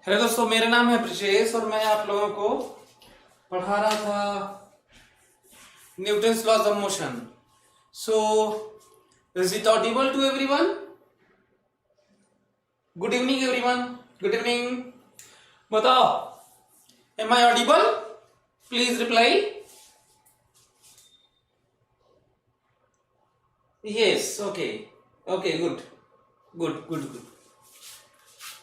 Hello दोस्तों, मेरा नाम है ब्रिजेश और मैं आप लोगों को पढ़ा रहा था Newton's laws of motion. So is it audible to everyone? Good evening everyone, good evening. बताओ, am I audible? Please reply yes. Okay okay, good good good good.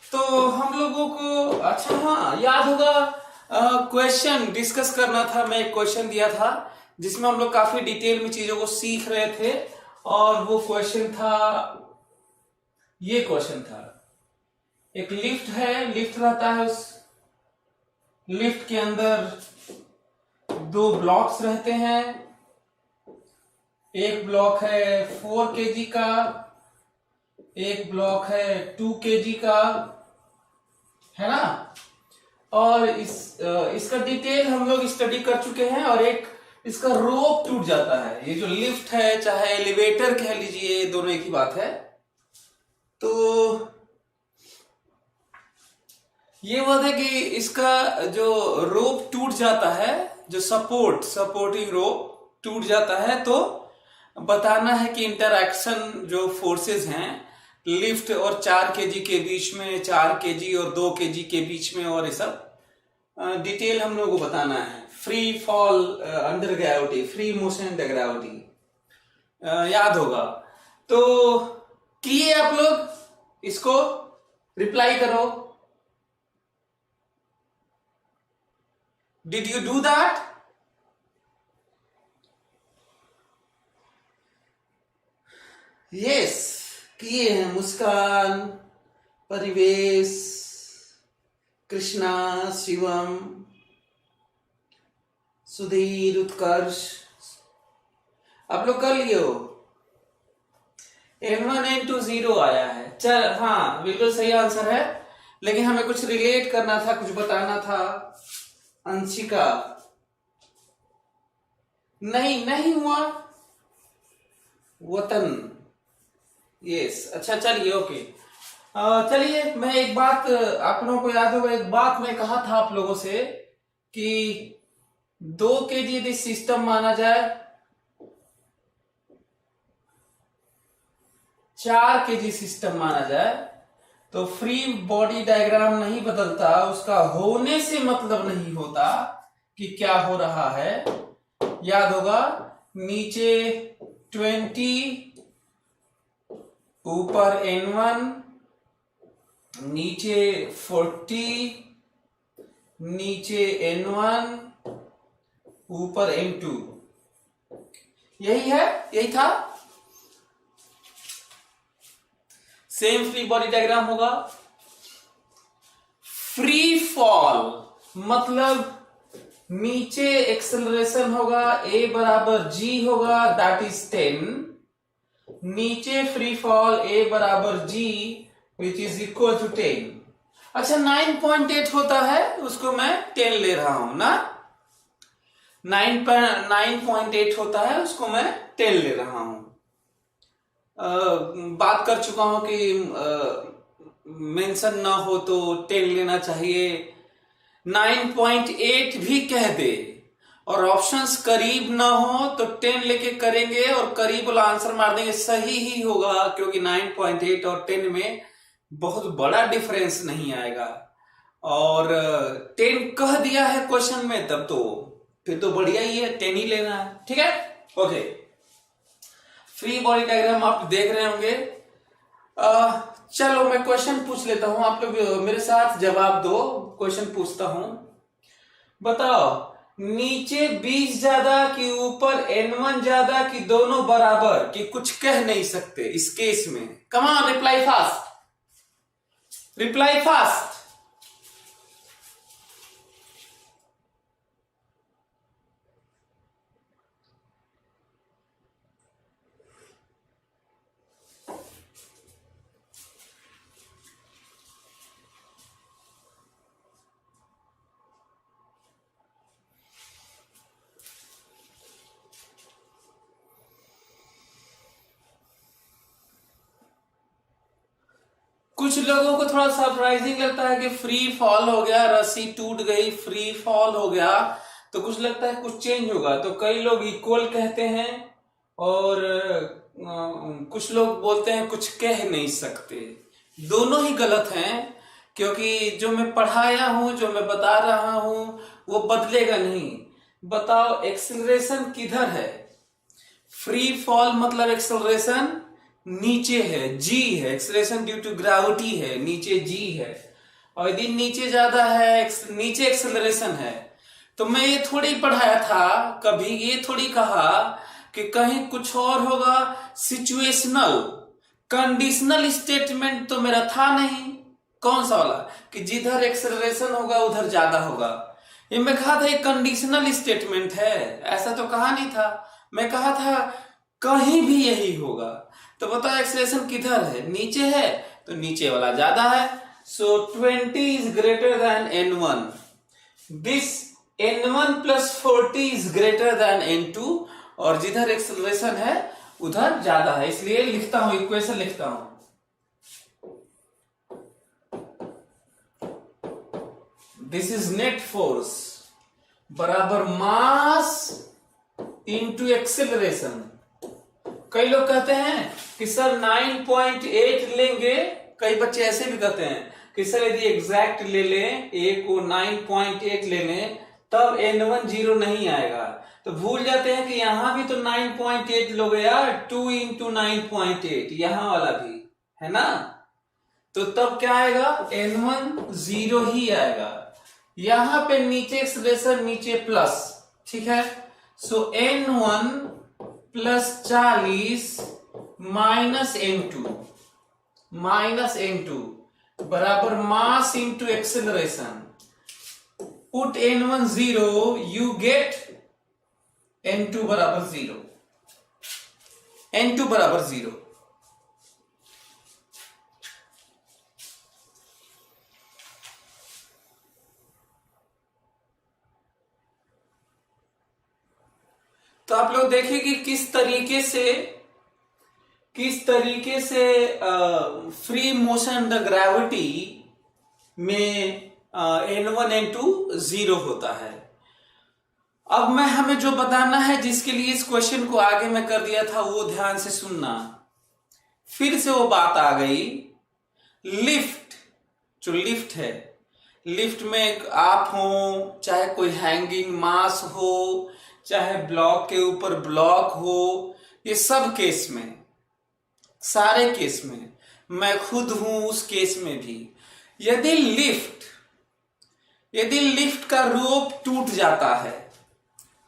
तो हम लोगों को अच्छा, हाँ याद होगा, क्वेश्चन डिस्कस करना था। मैं एक क्वेश्चन दिया था जिसमें हम लोग काफी डिटेल में चीजों को सीख रहे थे और वो क्वेश्चन था, ये क्वेश्चन था, एक लिफ्ट है, लिफ्ट रहता है, उस लिफ्ट के अंदर दो ब्लॉक्स रहते हैं। एक ब्लॉक है 4 kg का, एक ब्लॉक है 2 kg का, है ना। और इसका डिटेल हम लोग स्टडी कर चुके हैं। और एक इसका रोप टूट जाता है। ये जो लिफ्ट है, चाहे एलिवेटर कह लीजिए, दोनों एक ही बात है। तो ये बात है कि इसका जो रोप टूट जाता है, जो सपोर्टिंग रोप टूट जाता है, तो बताना है कि इंटरैक्शन जो फोर्सेस हैं लिफ्ट और 4 kg के बीच में, 4 kg और 2 kg के बीच में, और ये सब डिटेल हम लोग को बताना है। Free fall under gravity, free motion under gravity, याद होगा। तो किए आप लोग? इसको रिप्लाई करो। Did you do that? Yes, किए हैं। मुस्कान, परिवेश, कृष्णा, शिवम, सुधीर, उत्कर्ष, आप लोग कर लिए हो। N1 N2 0 आया है। चल, हाँ बिल्कुल सही आंसर है, लेकिन हमें कुछ रिलेट करना था, कुछ बताना था। अंशिका, नहीं नहीं हुआ। वतन, यस। अच्छा चलिए, ओके। चलिए, मैं एक बात, आप लोगों को याद होगा, एक बात मैं कहा था आप लोगों से कि 2 kg यदि सिस्टम माना जाए, 4 kg सिस्टम माना जाए, तो फ्री बॉडी डायग्राम नहीं बदलता। उसका होने से मतलब नहीं होता कि क्या हो रहा है। याद होगा, नीचे 20, ऊपर N1, नीचे 40, नीचे N1, ऊपर N2। यही है, यही था। सेम फ्री बॉडी डायग्राम होगा। फ्री फॉल मतलब नीचे एक्सेलरेशन होगा, a बराबर g होगा, दैट इज 10। नीचे फ्री फॉल a बराबर g which is equal to 10। अच्छा, 9.8 होता है, उसको मैं 10 ले रहा हूं ना। 9.8 होता है, उसको मैं 10 ले रहा हूं। बात कर चुका हूं कि मेंशन ना हो तो 10 लेना चाहिए। 9.8 भी कह दे और ऑप्शंस करीब ना हो तो 10 लेके करेंगे और करीब वाला आंसर मार देंगे, सही ही होगा, क्योंकि 9.8 और 10 में बहुत बड़ा डिफरेंस नहीं आएगा। और 10 कह दिया है क्वेश्चन में, तब तो फिर तो बढ़िया ही है, 10 ही लेना है। ठीक है, ओके। फ्री बॉडी डायग्राम आप देख रहे होंगे। चलो मैं क्वेश्चन पूछ लेता हूं, आप लोग मेरे साथ जवाब दो। क्वेश्चन पूछता हूं, बताओ, नीचे 20 ज्यादा कि ऊपर N1 ज्यादा कि दोनों बराबर कि कुछ कह नहीं सकते इस केस में? Come on, reply fast, reply fast. कुछ लोगों को थोड़ा सरप्राइजिंग लगता है कि फ्री फॉल हो गया, रस्सी टूट गई, फ्री फॉल हो गया, तो कुछ लगता है कुछ चेंज होगा। तो कई लोग इक्वल कहते हैं और कुछ लोग बोलते हैं कुछ कह नहीं सकते। दोनों ही गलत हैं, क्योंकि जो मैं पढ़ाया हूं, जो मैं बता रहा हूं, वो बदलेगा नहीं। बताओ एक्सेलरेशन किधर है? फ्री फॉल मतलब एक्सेलरेशन नीचे है, जी है, एक्सेलरेशन ड्यू टू ग्रेविटी है, नीचे जी है। और यदि नीचे ज्यादा है, नीचे एक्सेलरेशन है। तो मैं ये थोड़ी पढ़ाया था, कभी ये थोड़ी कहा कि कहीं कुछ और होगा। सिचुएशनल कंडीशनल स्टेटमेंट तो मेरा था नहीं। कौन सा वाला कि जिधर एक्सेलरेशन होगा उधर ज्यादा होगा? ये मैं कहा था एक कंडीशनल स्टेटमेंट है, ऐसा तो कहा नहीं था। मैं कहा था कहीं भी यही होगा। तो बताओ एक्सेलरेशन किधर है? नीचे है, तो नीचे वाला ज्यादा है। सो 20 is greater than n1, this n1 plus 40 is greater than n2, और जिधर एक्सेलरेशन है उधर ज्यादा है। इसलिए लिखता हूं, इक्वेशन लिखता हूं। दिस इज नेट फोर्स बराबर मास इंटू एक्सेलरेशन। कई लोग कहते हैं कि सर 9.8 लेंगे, कई बच्चे ऐसे भी कहते हैं कि सर यदि एग्जैक्ट ले लें, ए को 9.8 ले लें, तब n1 0 नहीं आएगा। तो भूल जाते हैं कि यहां भी तो 9.8 लोगे यार, 2 इंटू 9.8, यहां वाला भी है ना। तो तब क्या आएगा? n1 0 ही आएगा। यहां पे नीचे एक्सेलरेशन, नीचे प्लस, ठीक है। सो n1 प्लस 40 माइनस n2 बराबर mass into acceleration. Put n1 0, you get n2 बराबर 0, n2 बराबर 0। तो आप लोग देखिए कि किस तरीके से फ्री मोशन द ग्रेविटी में n1 n2 0 होता है। अब हमें जो बताना है, जिसके लिए इस क्वेश्चन को आगे मैं कर दिया था, वो ध्यान से सुनना। फिर से वो बात आ गई, जो लिफ्ट है, लिफ्ट में आप हो, चाहे कोई हैंगिंग मास हो, चाहे ब्लॉक के ऊपर ब्लॉक हो, ये सब केस में, सारे केस में, मैं खुद हूं उस केस में भी, यदि लिफ्ट का रोप टूट जाता है,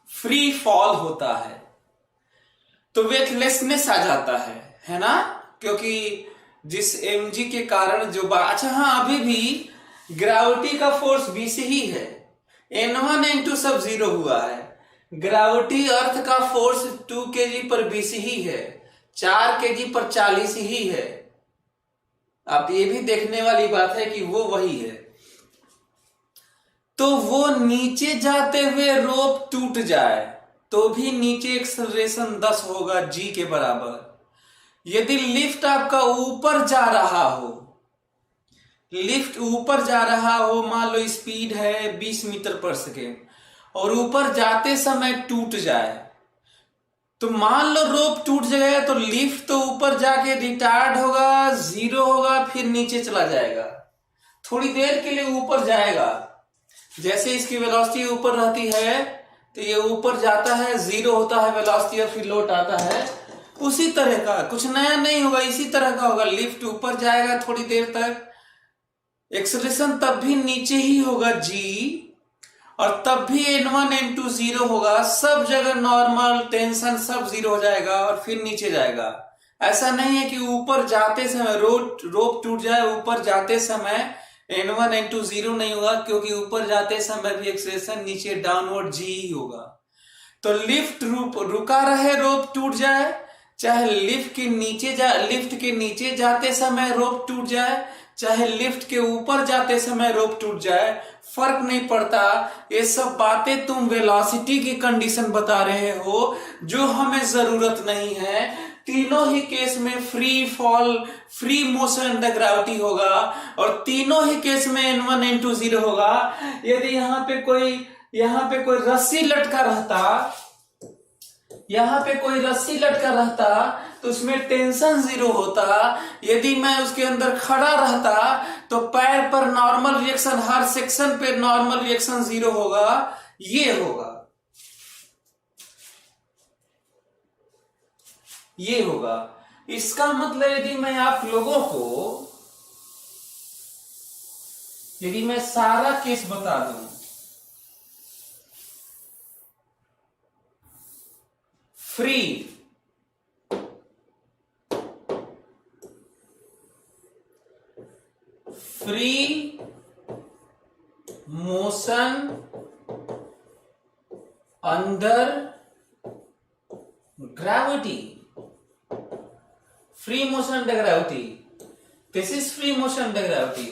फ्री फॉल होता है, तो वेटलेसनेस आ जाता है ना। क्योंकि जिस mg के कारण जो अच्छा हाँ, अभी भी ग्रेविटी का फोर्स b से ही है, n1 n2 सब 0 हुआ है। ग्रेविटी अर्थ का फोर्स 2 kg पर 20 ही है, 4 kg पर 40 ही है। अब ये भी देखने वाली बात है कि वो वही है। तो वो नीचे जाते हुए रोप टूट जाए तो भी नीचे एक्सेलरेशन 10 होगा, g के बराबर। यदि लिफ्ट आपका ऊपर जा रहा हो, मान लो स्पीड है 20 मीटर पर सेकेंड, और ऊपर जाते समय टूट जाए, तो मान लो रोप टूट जाएगा, तो लिफ्ट तो ऊपर जाके रिटार्ड होगा, 0 होगा, फिर नीचे चला जाएगा। थोड़ी देर के लिए ऊपर जाएगा, जैसे इसकी वेलोसिटी ऊपर रहती है तो ये ऊपर जाता है, 0 होता है वेलोसिटी, और फिर लौट आता है। उसी तरह का, कुछ नया नहीं होगा, इसी तरह का होगा। लिफ्ट ऊपर जाएगा थोड़ी देर तक, एक्सेलरेशन तब भी नीचे ही होगा g, और तब भी n1 n2 0 होगा। सब जगह नॉर्मल टेंशन सब 0 हो जाएगा और फिर नीचे जाएगा। ऐसा नहीं है कि ऊपर जाते समय रोप टूट जाए, ऊपर जाते समय n1 n2 0 नहीं होगा, क्योंकि ऊपर जाते समय भी एक्सेलरेशन नीचे डाउनवर्ड g ही होगा। तो लिफ्ट रुका रहे, रोप टूट जाए, चाहे लिफ्ट के नीचे जाते समय रोप टूट जाए, चाहे लिफ्ट के ऊपर जाते समय रोप टूट जाए, फर्क नहीं पड़ता। ये सब बातें तुम वेलोसिटी की कंडीशन बता रहे हो, जो हमें जरूरत नहीं है, तीनों ही केस में free fall, free motion under gravity होगा, और तीनों ही केस में n1 n2 0 होगा। यदि यहाँ पे कोई रस्सी लटका रहता, यहाँ पे कोई रस्सी लटका रहता तो उसमें टेंशन 0 होता। यदि मैं उसके अंदर खड़ा रहता तो पैर पर नॉर्मल रिएक्शन, हर सेक्शन पे नॉर्मल रिएक्शन 0 होगा। ये होगा, ये होगा। इसका मतलब यदि मैं आप लोगों को, यदि मैं सारा केस बता दूं, free motion under gravity, free motion under gravity, this is free motion under gravity,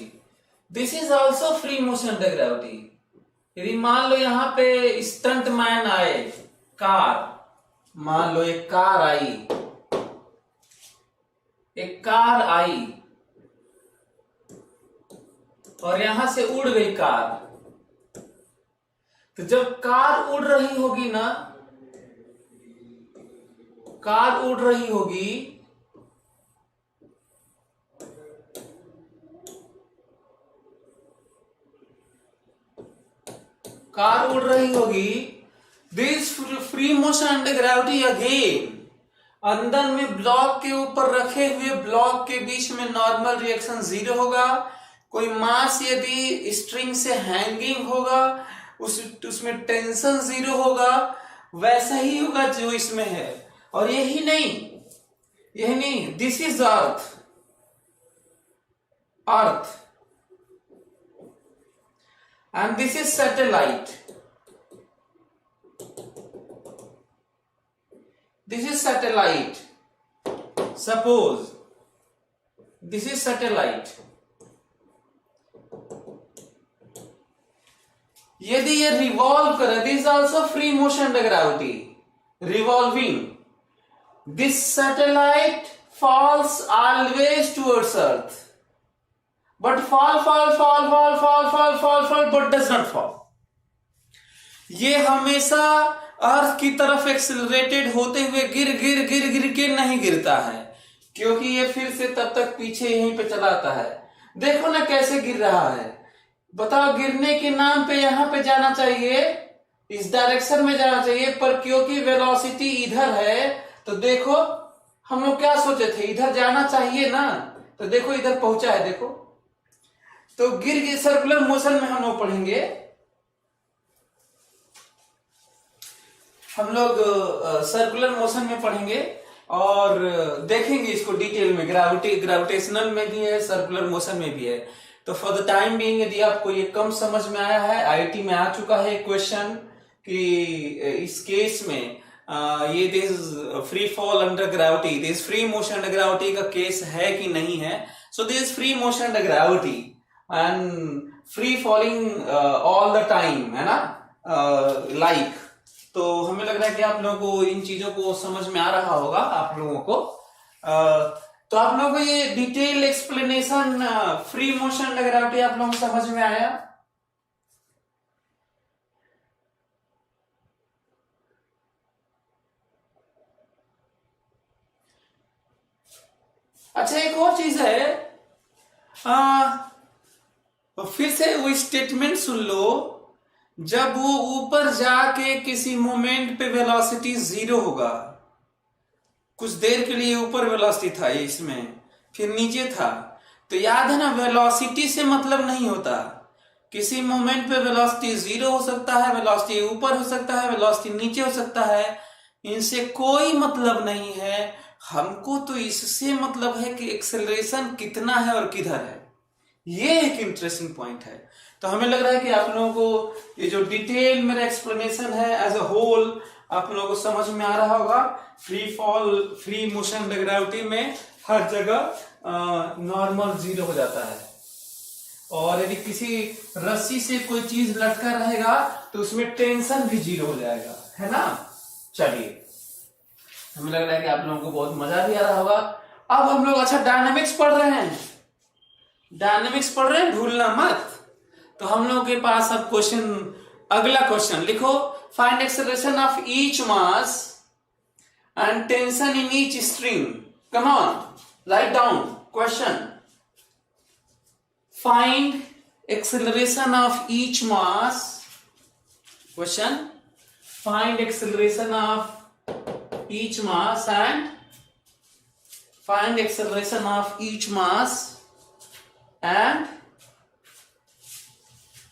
this is also free motion under gravity। यदि मान लो यहां पे स्टंट मैन आए, कार, मान लो एक कार आई और यहां से उड़ गई कार, तो जब कार उड़ रही होगी ना, कार उड़ रही होगी, कार उड़ रही होगी, this free motion under gravity again, अंदर में ब्लॉक के ऊपर रखे हुए ब्लॉक के बीच में नॉर्मल रिएक्शन 0 होगा। कोई मास यदि स्ट्रिंग से हैंगिंग होगा उसमें टेंशन 0 होगा, वैसा ही होगा जो इसमें है। और यही नहीं, this is earth and this is satellite, suppose this is satellite, यदि ये रिवॉल्व करे, this is also free motion under gravity, revolving, this satellite falls always towards earth, but fall but does not fall। ये हमेशा अर्थ की तरफ accelerated होते हुए गिर के नहीं गिरता है, क्योंकि ये फिर से तब तक पीछे यहीं पे चला आता है। देखो ना कैसे गिर रहा है, बताओ, गिरने के नाम पे यहां पे जाना चाहिए, इस डायरेक्शन में जाना चाहिए, पर क्योंकि वेलोसिटी इधर है तो देखो हम लोग क्या सोचे थे, इधर जाना चाहिए ना, तो देखो इधर पहुंचा है, देखो तो गिर के सर्कुलर मोशन में हम लोग पढ़ेंगे, हम लोग सर्कुलर मोशन में पढ़ेंगे और देखेंगे इसको डिटेल में, ग्रेविटेशनल में भी है, सर्कुलर मोशन में भी है। तो फॉर द टाइम बीइंग यदि आपको ये कम समझ में आया है, आईआईटी में आ चुका है क्वेश्चन कि इस केस में ये this free fall under gravity, this free motion under gravity का केस है कि नहीं है। So this free motion under gravity and free falling all the time, है ना, लाइक तो हमें लग रहा है कि आप लोगों को इन चीजों को समझ में आ रहा होगा आप लोगों को। तो आप लोगों को ये detail explanation free motion under gravity आप लोगों को समझ में आया? अच्छा, एक और चीज है, फिर से वो स्टेटमेंट सुन लो, जब वो ऊपर जाके किसी मोमेंट पे वेलोसिटी 0 होगा, कुछ देर के लिए ऊपर वेलोसिटी था इसमें, फिर नीचे था, तो याद है ना, वेलोसिटी से मतलब नहीं होता, किसी मोमेंट पे वेलोसिटी 0 हो सकता है, वेलोसिटी ऊपर हो सकता है, वेलोसिटी नीचे हो सकता है, इनसे कोई मतलब नहीं है। हमको तो इससे मतलब है कि एक्सेलरेशन कितना है और किधर है, ये एक इंटरेस्टिंग पॉइंट है। तो हमें लग रहा है कि आप लोगों को ये जो डिटेल मेरा एक्सप्लेनेशन है एज अ होल आप लोगों को समझ में आ रहा होगा। Free fall, free motion under gravity में हर जगह नॉर्मल 0 हो जाता है, और यदि किसी रस्सी से कोई चीज लटका रहेगा तो उसमें टेंशन भी 0 हो जाएगा, है ना। चलिए, हमें लग रहा है कि आप लोगों को बहुत मजा भी आ रहा होगा। अब हम लोग अच्छा डायनामिक्स पढ़ रहे हैं, डायनामिक्स पढ़ रहे हैं, भूलना मत। तो हम लोगों के पास अब क्वेश्चन, अगला क्वेश्चन लिखो, find acceleration of each mass and tension in each string. Come on, write down question. Find acceleration of each mass, question, find acceleration of each mass and find acceleration of each mass and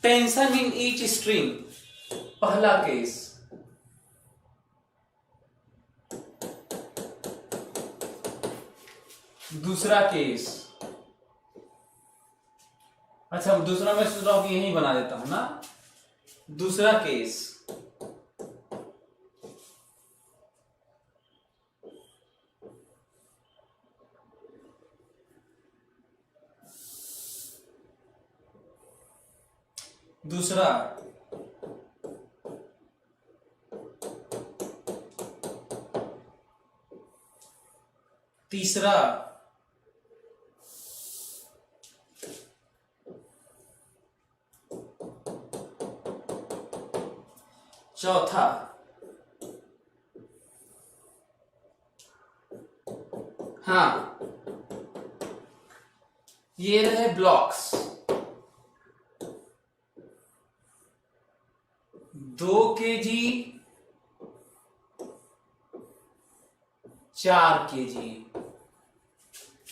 tension in each string। पहला case, दूसरा case, अच्छा दूसरा मैं सोच रहा हूं कि यही बना देता हूं ना। दूसरा केस, दूसरा, तीसरा, चौथा, हाँ ये रहे ब्लॉक्स। 2 kg, 4 kg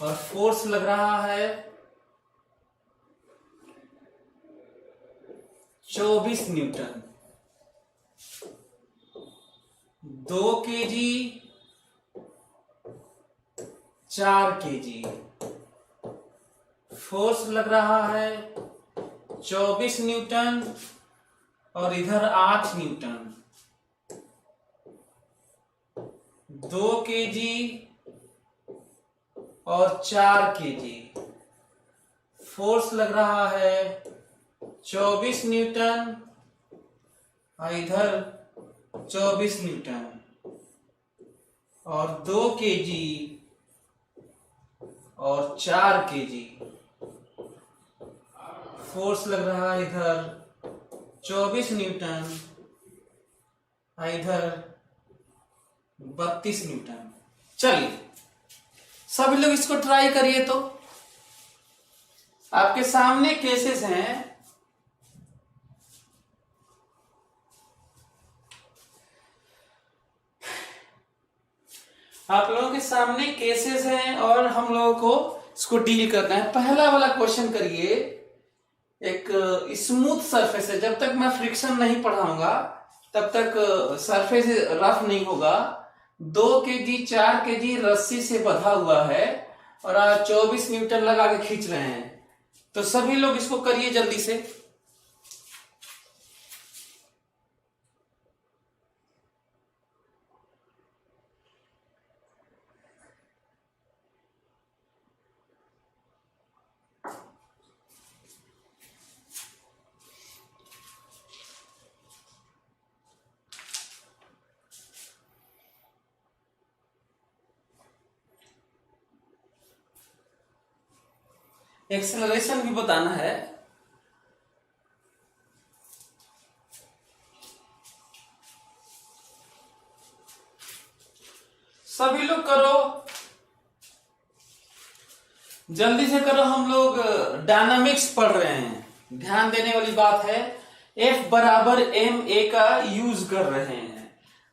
और फोर्स लग रहा है 24 न्यूटन। 2 kg, 4 kg, फोर्स लग रहा है 24 न्यूटन और इधर 8 न्यूटन। 2 kg और 4 kg, फोर्स लग रहा है 24 न्यूटन और इधर 24 न्यूटन और 2 kg और 4 kg, फोर्स लग रहा है इधर 24 न्यूटन और इधर 32 न्यूटन। चलिए सभी लोग इसको ट्राई करिए। तो आपके सामने केसेस हैं, आप लोगों के सामने केसेस हैं और हम लोगों को इसको डील करना है। पहला वाला क्वेश्चन करिए, एक स्मूथ सरफेस है, जब तक मैं फ्रिक्शन नहीं पढ़ाऊंगा तब तक सरफेस रफ नहीं होगा। 2 kg 4 kg रस्सी से बंधा हुआ है और आज 24 न्यूटन लगा के खींच रहे हैं। तो सभी लोग इसको करिए जल्दी से। एक्सेलरेशन भी बताना है। सभी लोग करो, जल्दी से करो। हम लोग डायनामिक्स पढ़ रहे हैं, ध्यान देने वाली बात है। F बराबर एम ए का यूज कर रहे हैं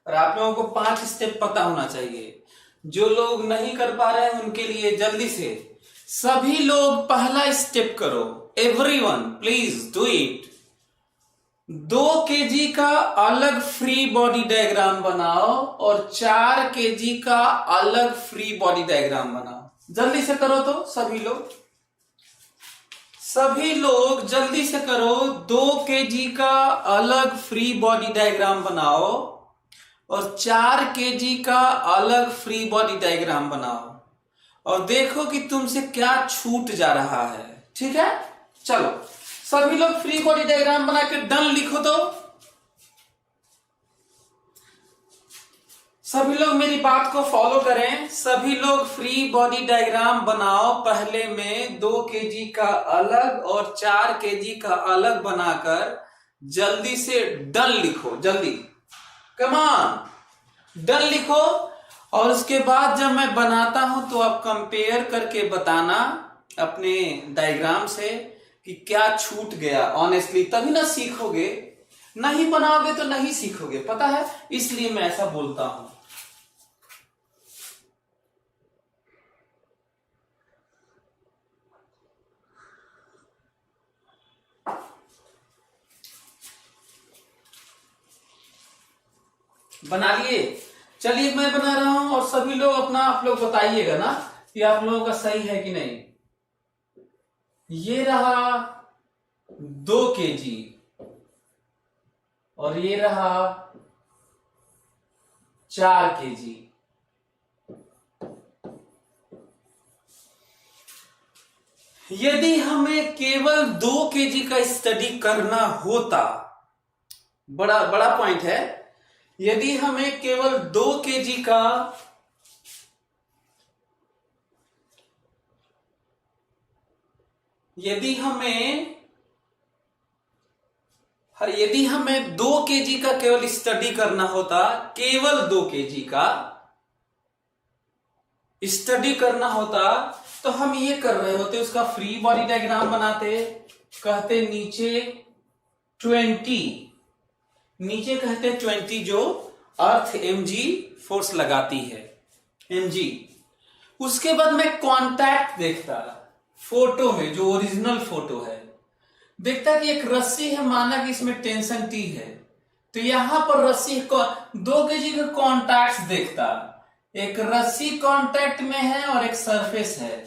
और आप लोगों को 5 स्टेप पता होना चाहिए। जो लोग नहीं कर पा रहे हैं उनके लिए जल्दी से सभी लोग पहला स्टेप करो। Everyone please do it. 2 kg का अलग फ्री बॉडी डायग्राम बनाओ और 4 kg का अलग फ्री बॉडी डायग्राम बनाओ। जल्दी से करो तो सभी लोग जल्दी से करो। 2 kg का अलग फ्री बॉडी डायग्राम बनाओ और 4 kg का अलग फ्री बॉडी डायग्राम बनाओ और देखो कि तुमसे क्या छूट जा रहा है। ठीक है, चलो सभी लोग फ्री बॉडी डायग्राम बना के डन लिखो। तो सभी लोग मेरी बात को फॉलो करें, सभी लोग फ्री बॉडी डायग्राम बनाओ। पहले में 2 kg का अलग और 4 kg का अलग बनाकर जल्दी से डन लिखो, जल्दी कमान डन लिखो। और उसके बाद जब मैं बनाता हूं तो आप कंपेयर करके बताना अपने डायग्राम से कि क्या छूट गया ऑनेस्टली, तभी ना सीखोगे। नहीं बनाओगे तो नहीं सीखोगे, पता है, इसलिए मैं ऐसा बोलता हूं। बना लिए, चलिए मैं बना रहा हूं और सभी लोग अपना आप लोग बताइएगा ना कि आप लोगों का सही है कि नहीं। ये रहा 2 kg और ये रहा 4 kg। यदि हमें केवल 2 kg का स्टडी करना होता, बड़ा बड़ा पॉइंट है, यदि हमें केवल 2 kg का यदि हमें 2 kg का केवल स्टडी करना होता, केवल 2 kg का स्टडी करना होता, तो हम ये कर रहे होते, उसका फ्री बॉडी डायग्राम बनाते, कहते नीचे 20, नीचे कहते 20 जो अर्थ mg फोर्स लगाती है, mg। उसके बाद मैं कांटेक्ट देखता, फोटो में जो ओरिजिनल फोटो है, देखता कि एक रस्सी है, माना कि इसमें टेंशन T है, तो यहां पर रस्सी 2 kg के कॉन्टैक्ट देखता, एक रस्सी कांटेक्ट में है और एक सरफेस है।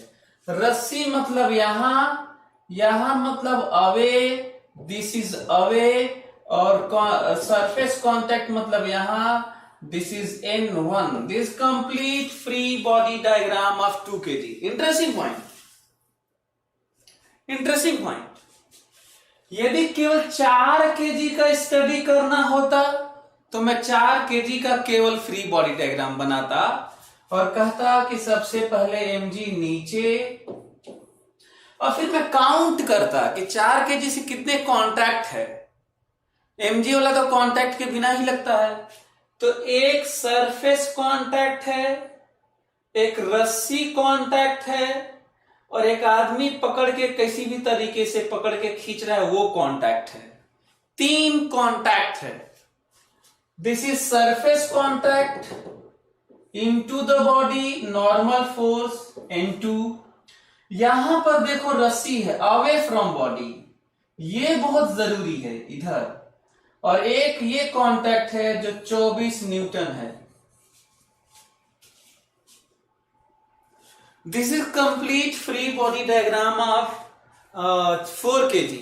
रस्सी मतलब यहां मतलब अवे, दिस इज अवे, और सरफेस कांटेक्ट मतलब यहां, this is N1। This complete free body diagram of 2 kg। Interesting point, interesting point. यदि केवल 4 kg का स्टडी करना होता तो मैं 4 kg का केवल फ्री बॉडी डायग्राम बनाता और कहता कि सबसे पहले mg नीचे, और फिर मैं काउंट करता कि 4 kg से कितने कांटेक्ट है। mg वाला तो कांटेक्ट के बिना ही लगता है, तो एक सरफेस कांटेक्ट है, एक रस्सी कांटेक्ट है, और एक आदमी पकड़ के किसी भी तरीके से पकड़ के खींच रहा है, वो कांटेक्ट है। 3 कांटेक्ट है। This is surface contact into the body, normal force N2। यहां पर देखो रस्सी है, अवे फ्रॉम बॉडी, ये बहुत जरूरी है इधर, और एक ये कांटेक्ट है जो 24 न्यूटन है। This is complete free body diagram of 4 kg।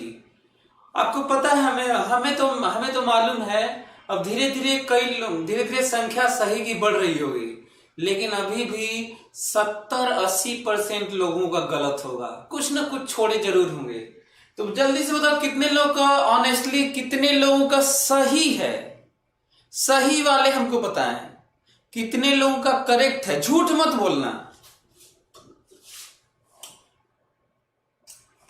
आपको पता है, हमें तो मालूम है, अब धीरे धीरे संख्या सही की बढ़ रही होगी, लेकिन अभी भी 70-80% लोगों का गलत होगा, कुछ ना कुछ छोड़े जरूर होंगे। तो जल्दी से बताओ कितने लोगों का ऑनेस्टली, कितने लोगों का सही है, सही वाले हमको बताएं, कितने लोगों का करेक्ट है, झूठ मत बोलना।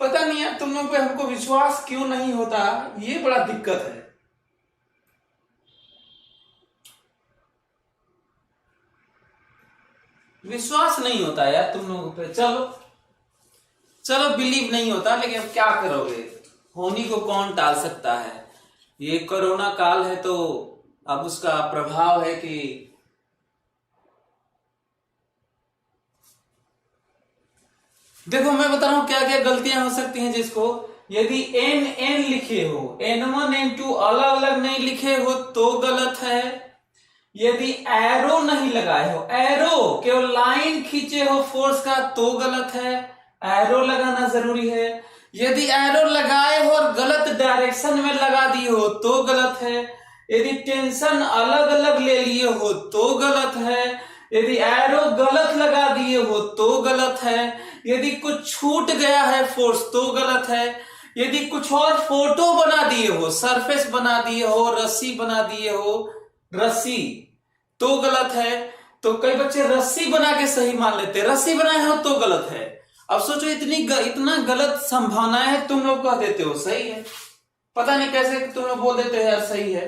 पता नहीं है तुम लोगों पे हमको विश्वास क्यों नहीं होता, ये बड़ा दिक्कत है। विश्वास नहीं होता यार तुम लोगों पे। चलो बिलीव नहीं होता, लेकिन अब क्या करोगे, होनी को कौन टाल सकता है। ये कोरोना काल है तो अब उसका प्रभाव है कि देखो मैं बता रहा हूं क्या क्या गलतियां हो सकती हैं जिसको, यदि N लिखे हो, N1 N2 अलग अलग नहीं लिखे हो तो गलत है। यदि एरो नहीं लगाए हो, एरो केवल लाइन खींचे हो फोर्स का तो गलत है, एरो लगाना जरूरी है। यदि एरो लगाए हो और गलत डायरेक्शन में लगा दिए हो तो गलत है। यदि टेंशन अलग अलग ले लिए हो तो गलत है। यदि एरो गलत लगा दिए हो तो गलत है। यदि कुछ छूट गया है फोर्स तो गलत है। यदि कुछ और फोटो बना दिए हो, सरफेस बना दिए हो, रस्सी बना दिए हो, रस्सी, तो गलत है। तो कई बच्चे रस्सी बना के सही मान लेते हैं, रस्सी बनाए हो तो गलत है। अब सोचो इतना गलत संभावनाएं है, तुम लोग कह देते हो सही है। पता नहीं कैसे तुम लोग बोल देते हो यार सही है।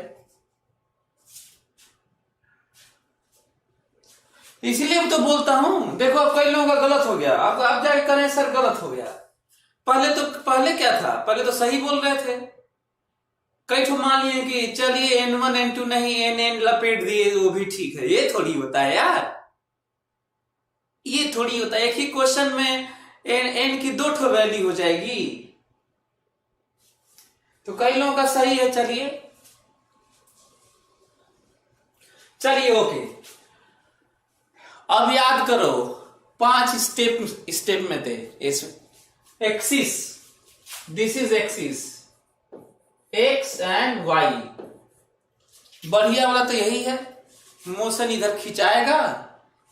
इसीलिए तो बोलता हूं। देखो अब कई लोगों का गलत हो गया, अब जाके करें सर गलत हो गया। पहले क्या था, पहले तो सही बोल रहे थे। कई ठो मान लिए कि चलिए n1 n2 नहीं n लपेट दिए वो भी ठीक है। ये थोड़ी होता है यार, ये थोड़ी होता है। एक ही क्वेश्चन में n की 2 ठो वैल्यू हो जाएगी। तो कई लोगों का सही है। चलिए ओके। अब याद करो 5 स्टेप में थे। Axis, this is axis X and Y. बढ़िया वाला तो यही है, मोशन इधर खिंचाएगा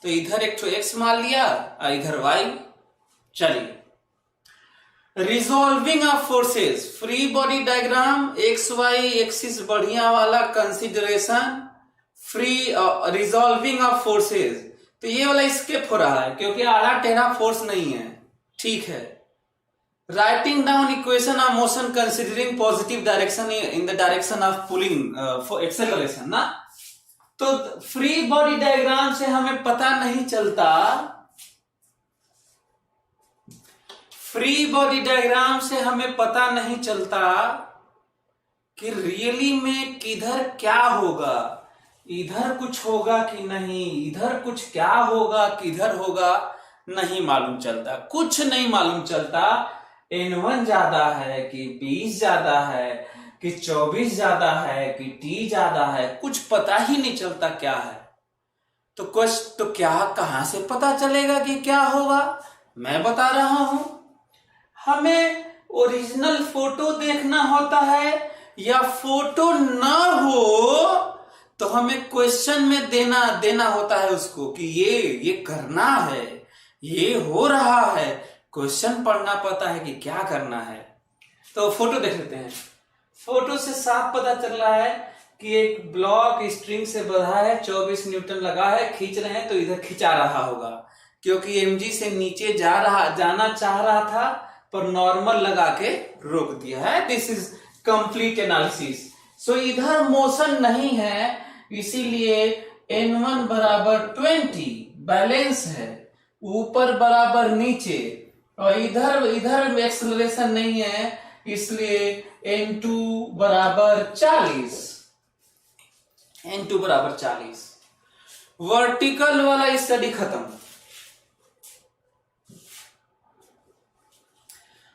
तो इधर एक तो एक्स मान लिया और इधर वाई। चलिए resolving of forces, free body diagram, X Y axis बढ़िया वाला consideration, free resolving of forces. तो ये वाला स्किप हो रहा है क्योंकि आड़ा टेढ़ा फोर्स नहीं है, ठीक है। Writing down equation of motion considering positive direction in the direction of pulling for acceleration ना। तो फ्री बॉडी डायग्राम से हमें पता नहीं चलता, फ्री बॉडी डायग्राम से हमें पता नहीं चलता कि रियली में किधर क्या होगा, इधर कुछ होगा कि नहीं, इधर कुछ क्या होगा किधर होगा नहीं मालूम चलता, कुछ नहीं मालूम चलता। n1 ज्यादा है कि 20 ज्यादा है कि 24 ज्यादा है कि t ज्यादा है, कुछ पता ही नहीं चलता क्या है। तो क्या कहां से पता चलेगा कि क्या होगा? मैं बता रहा हूं, हमें ओरिजिनल फोटो देखना होता है या फोटो ना हो तो हमें क्वेश्चन में देना होता है उसको कि ये करना है, ये हो रहा है। क्वेश्चन पढ़ना पड़ता है कि क्या करना है। तो फोटो देख लेते हैं। फोटो से साफ पता चल रहा है कि एक ब्लॉक स्ट्रिंग से बंधा है, 24 न्यूटन लगा है, खींच रहे हैं तो इधर खिंचा रहा होगा क्योंकि mg से नीचे जाना चाह रहा था पर नॉर्मल लगा के रोक दिया है। This is complete analysis. So इधर मोशन नहीं है, इसीलिए n1 बराबर 20 बैलेंस है, ऊपर बराबर नीचे, और इधर एक्सेलरेशन नहीं है इसलिए n2 बराबर 40। n2 बराबर 40। वर्टिकल वाला स्टडी खत्म।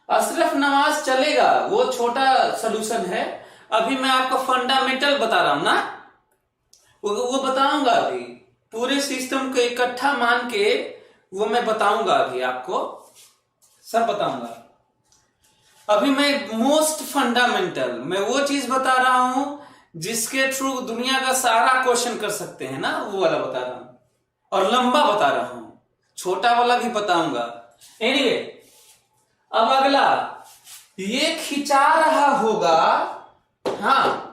अशरफ नवाज चलेगा, वो छोटा सॉल्यूशन है। अभी मैं आपको फंडामेंटल बता रहा हूं ना, वो बताऊंगा। अभी पूरे सिस्टम को इकट्ठा मान के वो मैं बताऊंगा, अभी आपको सब बताऊंगा। अभी मैं मोस्ट फंडामेंटल, मैं वो चीज बता रहा हूं जिसके थ्रू दुनिया का सारा क्वेश्चन कर सकते हैं ना, वो वाला बता रहा हूं। और लंबा बता रहा हूं, छोटा वाला भी बताऊंगा। एनीवे, अब अगला, ये खिंचा रहा होगा, हाँ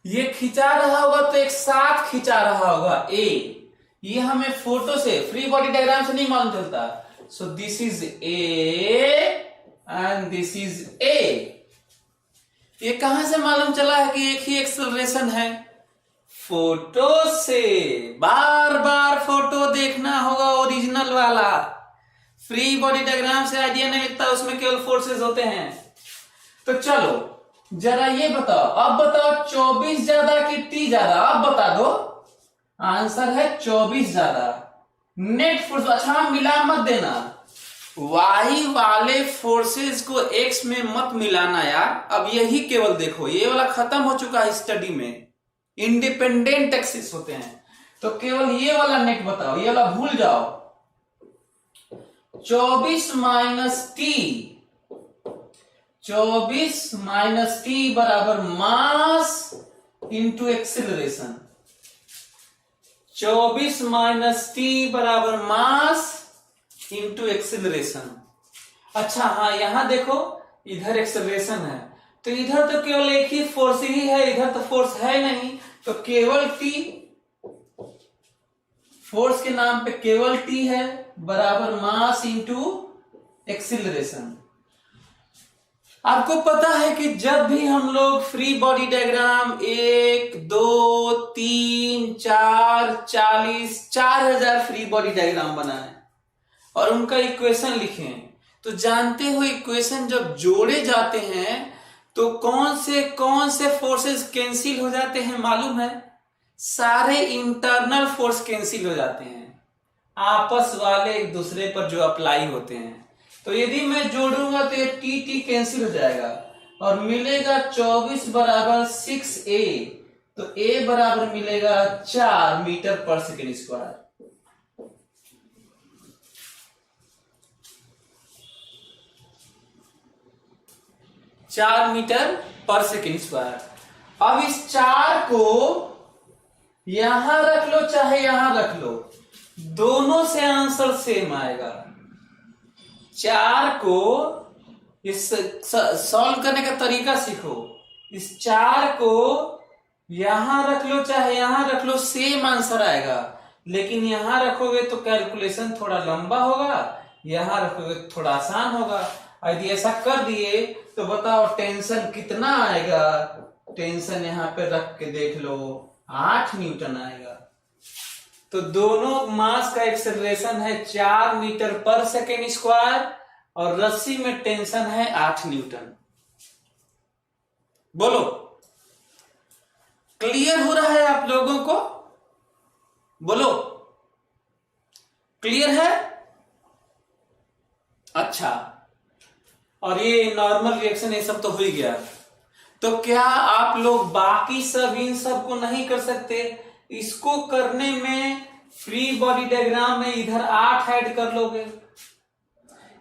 ये खिंचा रहा होगा तो एक साथ खिंचा रहा होगा ए। ये हमें फोटो से, फ्री बॉडी डायग्राम से नहीं मालूम चलता। So this is A and this is a. ये कहां से मालूम चला है कि एक ही एक्सेलरेशन है? फोटो से। बार बार फोटो देखना होगा ओरिजिनल वाला, फ्री बॉडी डायग्राम से आइडिया नहीं लगता, उसमें केवल फोर्सेस होते हैं। तो चलो जरा ये बताओ, अब बताओ 24 ज्यादा कि t ज्यादा? अब बता दो। आंसर है 24 ज्यादा। नेट फोर्स, अच्छा मिला मत देना, वाई वाले फोर्सेस को एक्स में मत मिलाना यार। अब यही केवल देखो, ये वाला खत्म हो चुका है स्टडी में, इंडिपेंडेंट एक्सिस होते हैं। तो केवल ये वाला नेट बताओ, ये वाला भूल जाओ। 24 माइनस टी बराबर mass into acceleration. 24 minus T बराबर मास इंटू एक्सिलरेशन। अच्छा हाँ, यहां देखो इधर एक्सेलरेशन है तो इधर तो केवल एक ही फोर्स ही है, इधर तो फोर्स है नहीं, तो केवल टी फोर्स के नाम पे केवल टी है, बराबर मास इंटू एक्सिलरेशन। आपको पता है कि जब भी हम लोग free body diagram 1, 2, 3, 4, 40, 4000 free body diagram बनाए और उनका इक्वेशन लिखें, तो जानते हो इक्वेशन जब जोड़े जाते हैं तो कौन से फोर्सेस कैंसिल हो जाते हैं मालूम है? सारे इंटरनल फोर्स कैंसिल हो जाते हैं, आपस वाले एक दूसरे पर जो अप्लाई होते हैं। तो यदि मैं जोड़ूंगा तो ये टी टी कैंसिल हो जाएगा और मिलेगा 24 बराबर 6a, तो a बराबर मिलेगा 4 मीटर पर सेकेंड स्क्वायर। मीटर पर सेकेंड स्क्वायर। अब इस 4 को यहां रख लो चाहे यहां रख लो, दोनों से आंसर सेम आएगा। 4 को इस सॉल्व करने का तरीका सीखो। इस 4 को यहां रख लो चाहे यहां रख लो, सेम आंसर आएगा, लेकिन यहां रखोगे तो कैलकुलेशन थोड़ा लंबा होगा, यहां रखोगे तो थोड़ा आसान होगा। यदि ऐसा कर दिए तो बताओ टेंशन कितना आएगा? टेंशन यहां पे रख के देख लो, 8 न्यूटन आएगा। तो दोनों मास का एक्सेलरेशन है 4 मीटर पर सेकेंड स्क्वायर और रस्सी में टेंशन है 8 न्यूटन। बोलो, क्लियर हो रहा है आप लोगों को? बोलो, क्लियर है? अच्छा, और ये नॉर्मल रिएक्शन ये सब तो हो ही गया, तो क्या आप लोग बाकी सब इन सब को नहीं कर सकते? इसको करने में फ्री बॉडी डायग्राम में इधर 8 ऐड कर लोगे,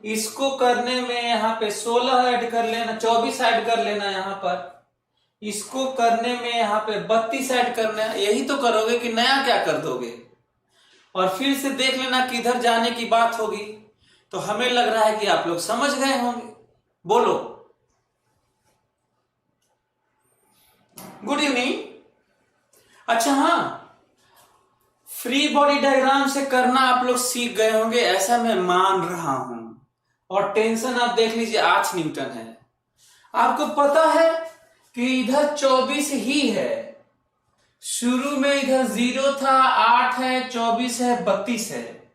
इसको करने में यहां पे 16 ऐड कर लेना, 24 ऐड कर लेना, यहां पर इसको करने में यहां पे 32 ऐड करना। यही तो करोगे कि नया क्या कर दोगे? और फिर से देख लेना किधर जाने की बात होगी। तो हमें लग रहा है कि आप लोग समझ गए होंगे। बोलो, गुड इवनिंग। अच्छा हाँ, फ्री बॉडी डायग्राम से करना आप लोग सीख गए होंगे ऐसा मैं मान रहा हूं। और टेंशन आप देख लीजिए 8 न्यूटन है। आपको पता है कि इधर 24 ही है, शुरू में इधर 0 था, 8 है, 24 है, 32 है।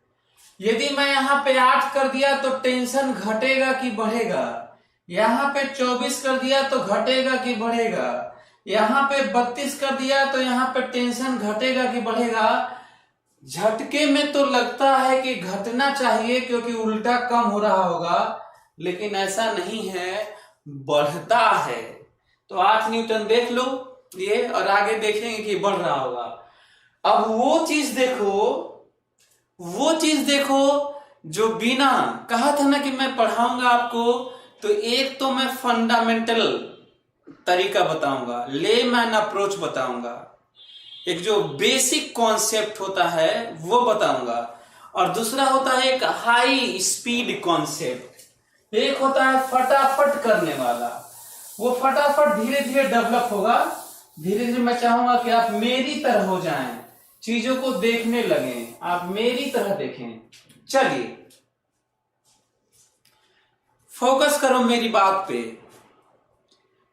यदि मैं यहां पे 8 कर दिया तो टेंशन घटेगा कि बढ़ेगा? यहां पे 24 कर दिया तो घटेगा कि बढ़ेगा? यहां पे 32 कर दिया तो यहां पे टेंशन घटेगा कि बढ़ेगा? झटके में तो लगता है कि घटना चाहिए क्योंकि उल्टा कम हो रहा होगा, लेकिन ऐसा नहीं है, बढ़ता है। तो 8 न्यूटन देख लो ये, और आगे देखेंगे कि बढ़ रहा होगा। अब वो चीज देखो जो बिना, कहा था ना कि मैं पढ़ाऊंगा आपको, तो एक तो मैं फंडामेंटल तरीका बताऊंगा, लेमैन अप्रोच बताऊंगा, एक जो बेसिक कॉन्सेप्ट होता है वो बताऊंगा, और दूसरा होता है एक हाई स्पीड कॉन्सेप्ट। एक होता है फटाफट करने वाला, वो फटाफट धीरे धीरे डेवलप होगा। धीरे धीरे मैं चाहूंगा कि आप मेरी तरह हो जाएं, चीजों को देखने लगें, आप मेरी तरह देखें। चलिए फोकस करो मेरी बात पे।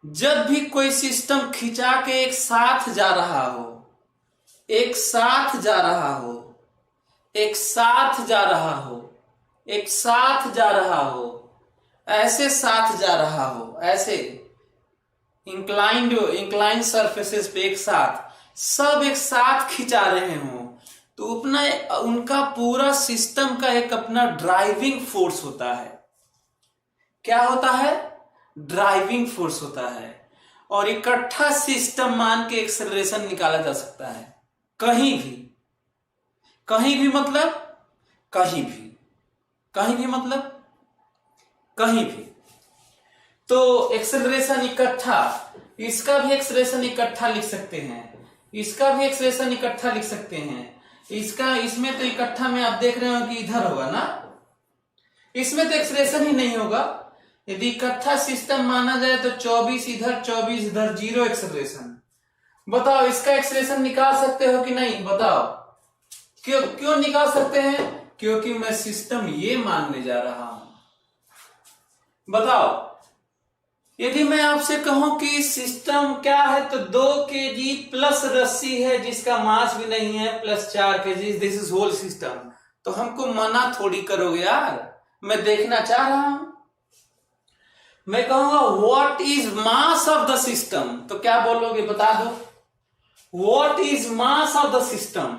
जब भी कोई सिस्टम खिंचा के एक साथ जा रहा हो, एक साथ जा रहा हो, एक साथ जा रहा हो, एक साथ जा रहा हो, ऐसे साथ जा रहा हो, ऐसे इंक्लाइंड सरफेसेस पे एक साथ, सब एक साथ खिंचा रहे हो, तो अपना उनका पूरा सिस्टम का एक अपना ड्राइविंग फोर्स होता है। क्या होता है? ड्राइविंग फोर्स होता है। और इकट्ठा सिस्टम मान के एक्सेलरेशन निकाला जा सकता है कहीं भी। कहीं भी मतलब कहीं भी, कहीं भी मतलब कहीं भी। तो एक्सेलरेशन इकट्ठा, इसका भी एक्सेलरेशन इकट्ठा लिख सकते हैं, इसका भी एक्सेलरेशन इकट्ठा लिख सकते हैं, इसका, इसमें तो इकट्ठा में आप देख रहे हो कि इधर होगा ना, इसमें तो एक्सेलरेशन ही नहीं होगा। यदि इकट्ठा सिस्टम माना जाए तो 24 इधर, 24 इधर, 0 एक्सेलरेशन। बताओ इसका एक्सेलरेशन निकाल सकते हो कि नहीं? बताओ, क्यों क्यों निकाल सकते हैं? क्योंकि मैं सिस्टम ये मानने जा रहा हूं। बताओ, यदि मैं आपसे कहूं कि सिस्टम क्या है, तो 2 kg प्लस रस्सी है जिसका मास भी नहीं है, plus 4 kg, this is whole system. तो हमको मना थोड़ी करोगे यार, मैं देखना चाह रहा हूं। मैं कहूंगा what is mass of the system, तो क्या बोलोगे? बता दो, what is mass of the system?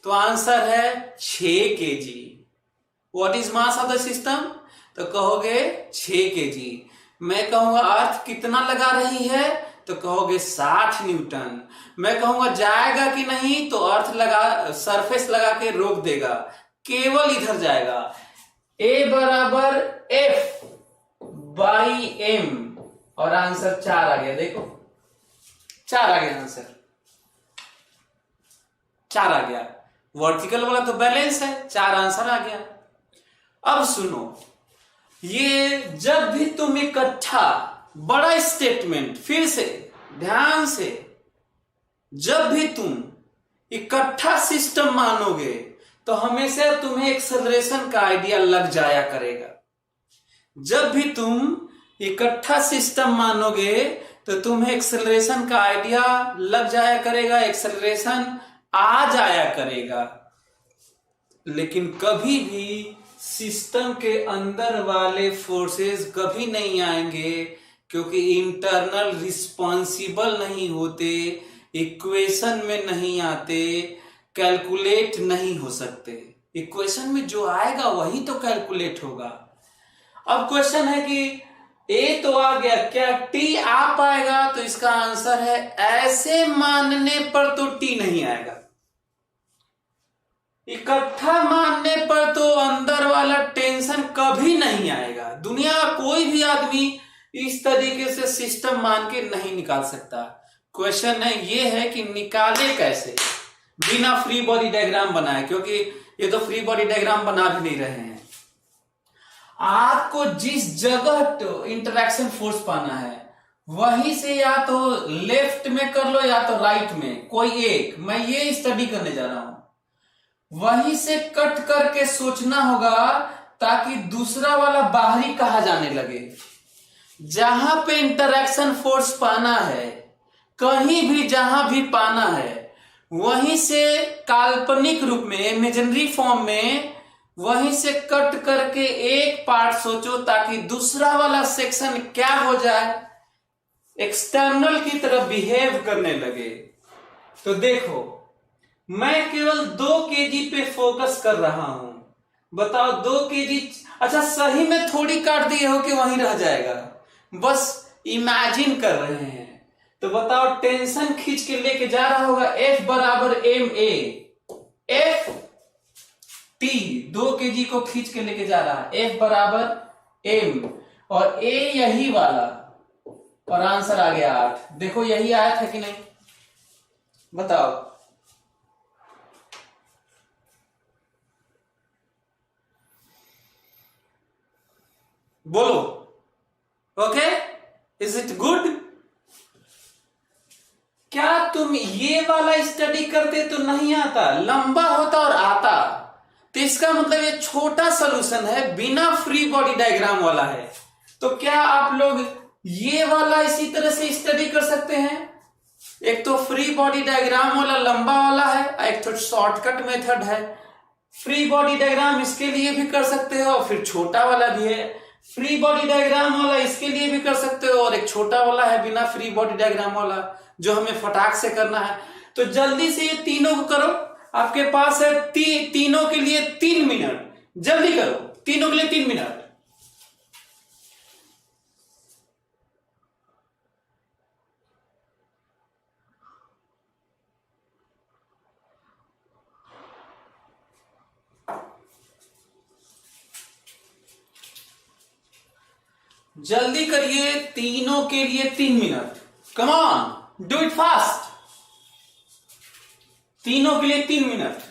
तो आंसर है 6 kg। What is mass of the system? तो कहोगे 6 kg। मैं कहूंगा अर्थ कितना लगा रही है, तो कहोगे 60 न्यूटन। मैं कहूंगा जाएगा कि नहीं, तो अर्थ लगा, सरफेस लगा के रोक देगा, केवल इधर जाएगा। ए बराबर एफ बाई एम, और आंसर 4 आ गया। देखो 4 आ गया, आंसर 4 आ गया। वर्टिकल वाला तो बैलेंस है, 4 आंसर आ गया। अब सुनो, ये जब भी तुम इकट्ठा, बड़ा स्टेटमेंट, फिर से ध्यान से, जब भी तुम इकट्ठा सिस्टम मानोगे तो हमेशा तुम्हें एक्सेलरेशन का आइडिया लग जाया करेगा। जब भी तुम इकट्ठा सिस्टम मानोगे तो तुम्हें एक्सेलरेशन का आइडिया लग जाया करेगा, एक्सेलरेशन आ जाया करेगा। लेकिन कभी भी सिस्टम के अंदर वाले फोर्सेस कभी नहीं आएंगे, क्योंकि इंटरनल रिस्पॉन्सिबल नहीं होते, इक्वेशन में नहीं आते, कैलकुलेट नहीं हो सकते। इक्वेशन में जो आएगा वही तो कैलकुलेट होगा। अब क्वेश्चन है कि ए तो आ गया, क्या टी आ पाएगा? तो इसका आंसर है ऐसे मानने पर तो टी नहीं आएगा। इकट्ठा मानने पर तो अंदर वाला टेंशन कभी नहीं आएगा। दुनिया का कोई भी आदमी इस तरीके से सिस्टम मान के नहीं निकाल सकता। क्वेश्चन है ये है कि निकाले कैसे बिना फ्री बॉडी डायग्राम बनाए, क्योंकि ये तो फ्री बॉडी डायग्राम बना भी नहीं रहे हैं। आपको जिस जगह तो इंटरैक्शन फोर्स पाना है, वहीं से या तो लेफ्ट में कर लो या तो राइट में, कोई एक। मैं ये स्टडी करने जा रहा हूं, वहीं से कट करके सोचना होगा ताकि दूसरा वाला बाहरी कहा जाने लगे। जहां पे इंटरैक्शन फोर्स पाना है, कहीं भी जहां भी पाना है, वहीं से काल्पनिक रूप में, इमेजिनरी फॉर्म में, वहीं से कट करके एक पार्ट सोचो ताकि दूसरा वाला सेक्शन क्या हो जाए, एक्सटर्नल की तरफ बिहेव करने लगे। तो देखो, मैं केवल 2 kg पे फोकस कर रहा हूं। बताओ 2 kg, अच्छा सही में थोड़ी काट दिए हो कि वहीं रह जाएगा, बस इमेजिन कर रहे हैं। तो बताओ टेंशन खींच के लेके जा रहा होगा, एफ बराबर M A, F T 2 kg को खींच के लेके जा रहा है, एफ बराबर एम, और ए यही वाला, और आंसर आ गया 8। देखो यही आया था कि नहीं, बताओ। बोलो ओके, इज इट गुड? क्या तुम ये वाला स्टडी करते तो नहीं आता, लंबा होता और आता। तो इसका मतलब ये छोटा सॉल्यूशन है, बिना फ्री बॉडी डायग्राम वाला है। तो क्या आप लोग ये वाला इसी तरह से स्टडी कर सकते हैं? एक तो फ्री बॉडी डायग्राम वाला लंबा वाला है, एक तो शॉर्टकट मेथड है। फ्री बॉडी डायग्राम इसके लिए भी कर सकते हो, फिर छोटा वाला भी है। फ्री बॉडी डायग्राम वाला इसके लिए भी कर सकते हो, और एक छोटा वाला है बिना फ्री बॉडी डायग्राम वाला, जो हमें फटाक से करना है। तो जल्दी से ये तीनों को करो, आपके पास है तीनों के लिए 3 मिनट, जल्दी करो, तीनों के लिए 3 मिनट। जल्दी करिए, तीनों के लिए 3 minute, come on do it fast. तीनों के लिए 3 मिनट।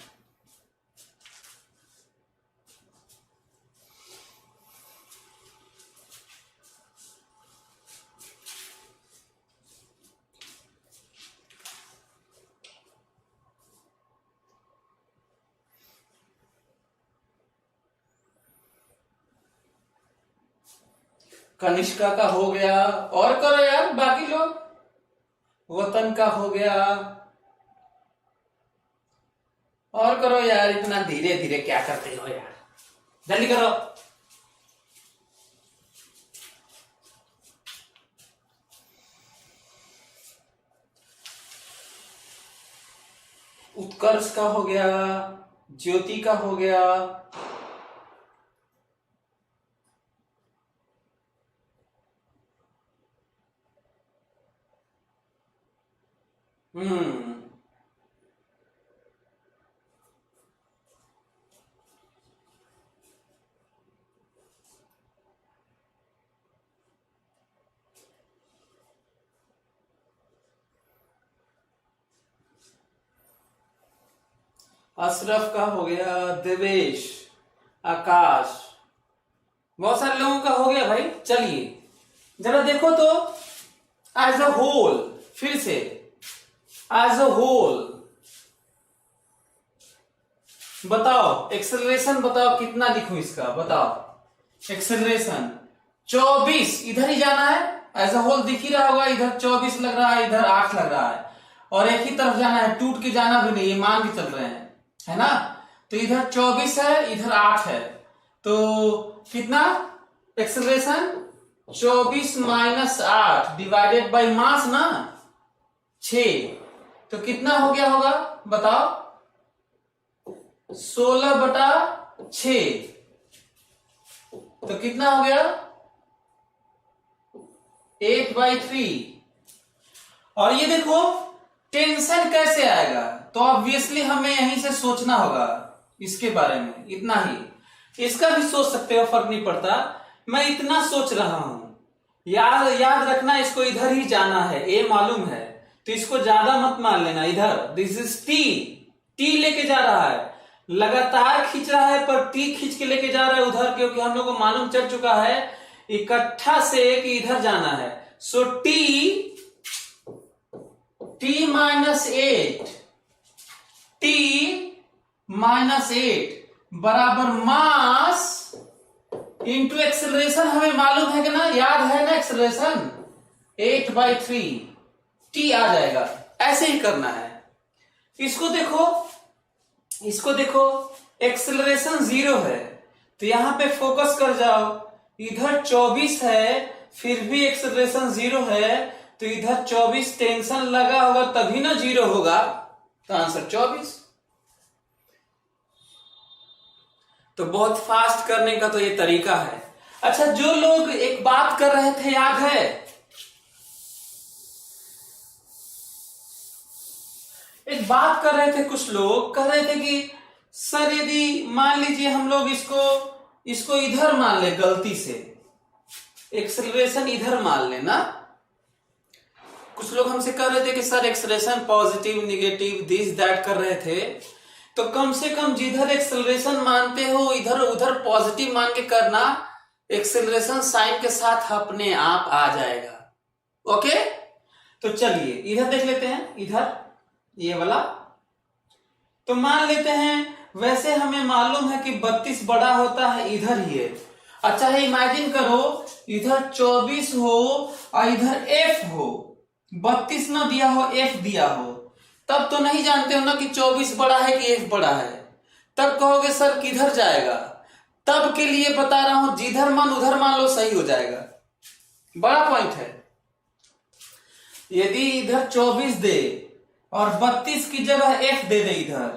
कनिष्का का हो गया, और करो यार बाकी लोग, वतन का हो गया, और करो यार, इतना धीरे धीरे क्या करते हो यार, जल्दी करो। उत्कर्ष का हो गया, ज्योति का हो गया, अशरफ का हो गया, देवेश, आकाश, बहुत सारे लोगों का हो गया भाई। चलिए जरा देखो तो एज अ होल, फिर से एज अ होल बताओ, एक्सेलरेशन बताओ कितना लिखूं इसका, बताओ एक्सेलरेशन 24, इधर ही जाना है, एज अ होल दिख ही रहा होगा, इधर 24 लग रहा है, इधर 8 लग रहा है, और एक ही तरफ जाना है, टूट के जाना भी नहीं, ये मान के चल रहे हैं, है ना। तो इधर 24 है, इधर 8 है, तो कितना acceleration 24 minus 8 divided by mass ना 6, तो कितना हो गया होगा बताओ, 16/6, तो कितना हो गया 8/3। और ये देखो टेंशन कैसे आएगा, तो ऑब्वियसली हमें यहीं से सोचना होगा इसके बारे में, इतना ही, इसका भी सोच सकते हो, फर्क नहीं पड़ता, मैं इतना सोच रहा हूं, याद रखना, इसको इधर ही जाना है, ए मालूम है, तो इसको ज्यादा मत मान लेना, इधर दिस इज टी लेके जा रहा है, लगातार खींच रहा है, पर टी खींच के लेके जा रहा है उधर, क्योंकि हम लोग को मालूम चल चुका है इकट्ठा से कि इधर जाना है। सो टी -8 बराबर मास इंटू एक्सेलरेशन, हमें मालूम है कि ना, याद है ना एक्सेलरेशन 8/3 टी आ जाएगा, ऐसे ही करना है। इसको देखो एक्सेलरेशन 0 है, तो यहां पे फोकस कर जाओ, इधर 24 है, फिर भी एक्सेलरेशन 0 है, तो इधर 24 टेंशन लगा होगा तभी ना 0 होगा, तो आंसर 24। तो बहुत फास्ट करने का तो ये तरीका है। अच्छा, जो लोग एक बात कर रहे थे, याद है, एक बात कर रहे थे, कुछ लोग कह रहे थे कि सर यदि मान लीजिए हम लोग इसको इधर मान ले, गलती से एक्सेलरेशन इधर मान लेना, कुछ लोग हमसे कह रहे थे कि sir acceleration positive negative this that कर रहे थे, तो कम से कम जिधर एक्सेलरेशन मानते हो इधर उधर पॉजिटिव मान के करना, एक्सेलरेशन साइन के साथ अपने आप आ जाएगा। ओके, तो चलिए इधर देख लेते हैं, इधर ये वाला, तो मान लेते हैं, वैसे हमें मालूम है कि 32 बड़ा होता है इधर ही है। अच्छा है, इमेजिन करो इधर 24 हो और इधर F हो, 32 ना दिया हो, F दिया हो, तब तो नहीं जानते हो ना कि 24 बड़ा है कि F बड़ा है, तब कहोगे सर किधर जाएगा, तब के लिए बता रहा हूं, जिधर मन उधर मान लो, सही हो जाएगा। बड़ा पॉइंट है, यदि इधर 24 दे और 32 की जगह F दे दे इधर,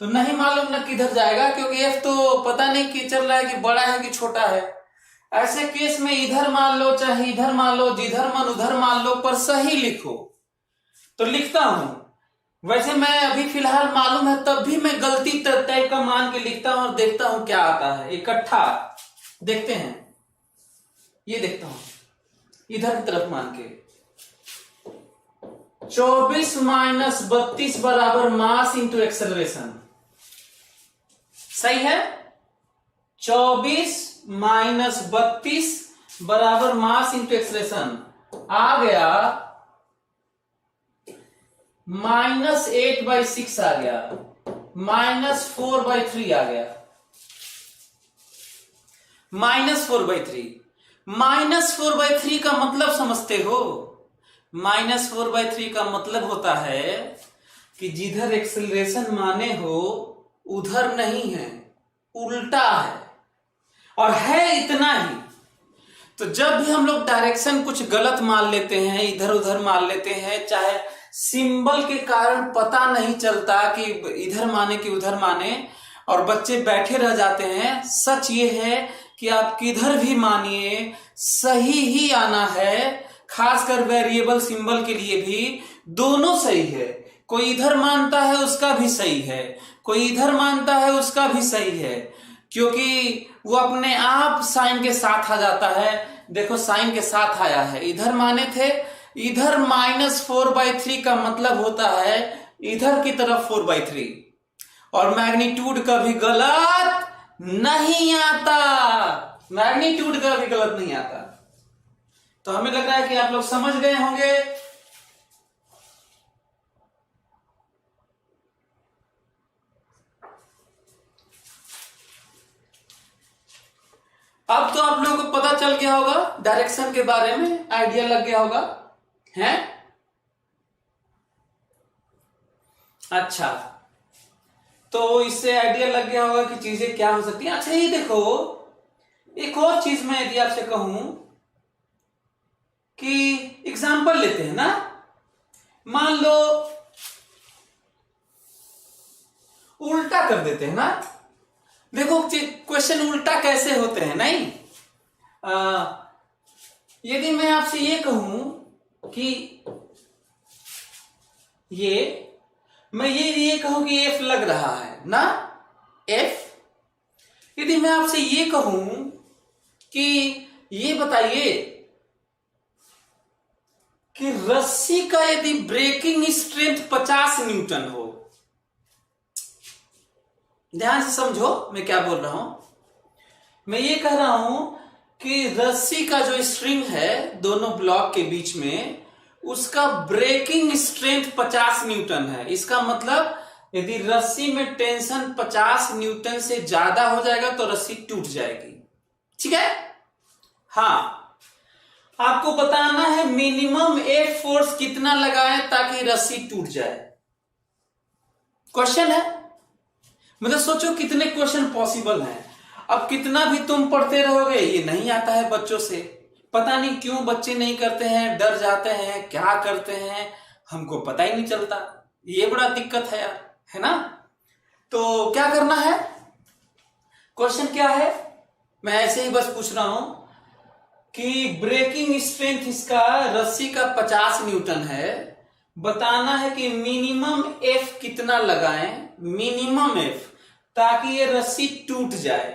तो नहीं मालूम ना किधर जाएगा, क्योंकि F तो पता नहीं कि चल रहा है कि बड़ा है कि छोटा है। ऐसे केस में इधर मान लो चाहे इधर मान लो, जिधर मन उधर मान लो, पर सही लिखो। तो लिखता हूं, वैसे मैं अभी फिलहाल मालूम है तब भी मैं गलती टाइप का मान के लिखता हूं और देखता हूं क्या आता है, इकट्ठा देखते हैं। ये देखता हूं इधर की तरफ मान के, 24 माइनस 32 बराबर मास इंटू एक्सेलरेशन, सही है। 24 माइनस 32 बराबर मास इंटू एक्सेलरेशन आ गया, -8/6 आ गया, -4/3 आ गया, -4/3। -4/3 का मतलब समझते हो? -4/3 का मतलब होता है कि जिधर एक्सेलरेशन माने हो उधर नहीं है, उल्टा है, और है इतना ही। तो जब भी हम लोग डायरेक्शन कुछ गलत मान लेते हैं, इधर उधर मान लेते हैं, चाहे सिंबल के कारण पता नहीं चलता कि इधर माने कि उधर माने, और बच्चे बैठे रह जाते हैं, सच ये है कि आप किधर भी मानिए सही ही आना है। खासकर वेरिएबल सिंबल के लिए भी दोनों सही है। कोई इधर मानता है उसका भी सही है, कोई इधर मानता है उसका भी सही है, क्योंकि वो अपने आप साइन के साथ आ जाता है। देखो साइन के साथ आया है, इधर माने थे, इधर -4/3 का मतलब होता है इधर की तरफ 4/3, और मैग्नीट्यूड कभी गलत नहीं आता, मैग्नीट्यूड कभी गलत नहीं आता। तो हमें लग रहा है कि आप लोग समझ गए होंगे। अब तो आप लोगों को पता चल गया होगा, डायरेक्शन के बारे में आइडिया लग गया होगा, हैं? अच्छा, तो इससे आइडिया लग गया होगा कि चीजें क्या हो सकती हैं। अच्छा ये देखो, एक और चीज मैं यदि आपसे कहूं कि एग्जाम्पल लेते हैं ना, मान लो उल्टा कर देते हैं ना। देखो क्वेश्चन उल्टा कैसे होते हैं, नहीं? यदि मैं आपसे ये कहूं कि मैं ये कहूं कि एफ लग रहा है ना, एफ। यदि मैं आपसे ये कहूं कि ये बताइए कि रस्सी का यदि ब्रेकिंग स्ट्रेंथ 50 न्यूटन हो, ध्यान से समझो मैं क्या बोल रहा हूं। मैं ये कह रहा हूं कि रस्सी का जो स्ट्रिंग है दोनों ब्लॉक के बीच में, उसका ब्रेकिंग स्ट्रेंथ 50 न्यूटन है। इसका मतलब यदि रस्सी में टेंशन 50 न्यूटन से ज्यादा हो जाएगा तो रस्सी टूट जाएगी, ठीक है? हाँ, आपको बताना है मिनिमम एफ फोर्स कितना लगाएं ताकि रस्सी टूट जाए। क्वेश्चन है, मतलब सोचो कितने क्वेश्चन पॉसिबल हैं। अब कितना भी तुम पढ़ते रहोगे ये नहीं आता है बच्चों से, पता नहीं क्यों बच्चे नहीं करते हैं, डर जाते हैं, क्या करते हैं हमको पता ही नहीं चलता। ये बड़ा दिक्कत है यार, है ना? तो क्या करना है, क्वेश्चन क्या है, मैं ऐसे ही बस पूछ रहा हूं कि ब्रेकिंग स्ट्रेंथ इसका रस्सी का 50 न्यूटन है, बताना है कि मिनिमम एफ कितना लगाएं, मिनिमम एफ, ताकि ये रस्सी टूट जाए।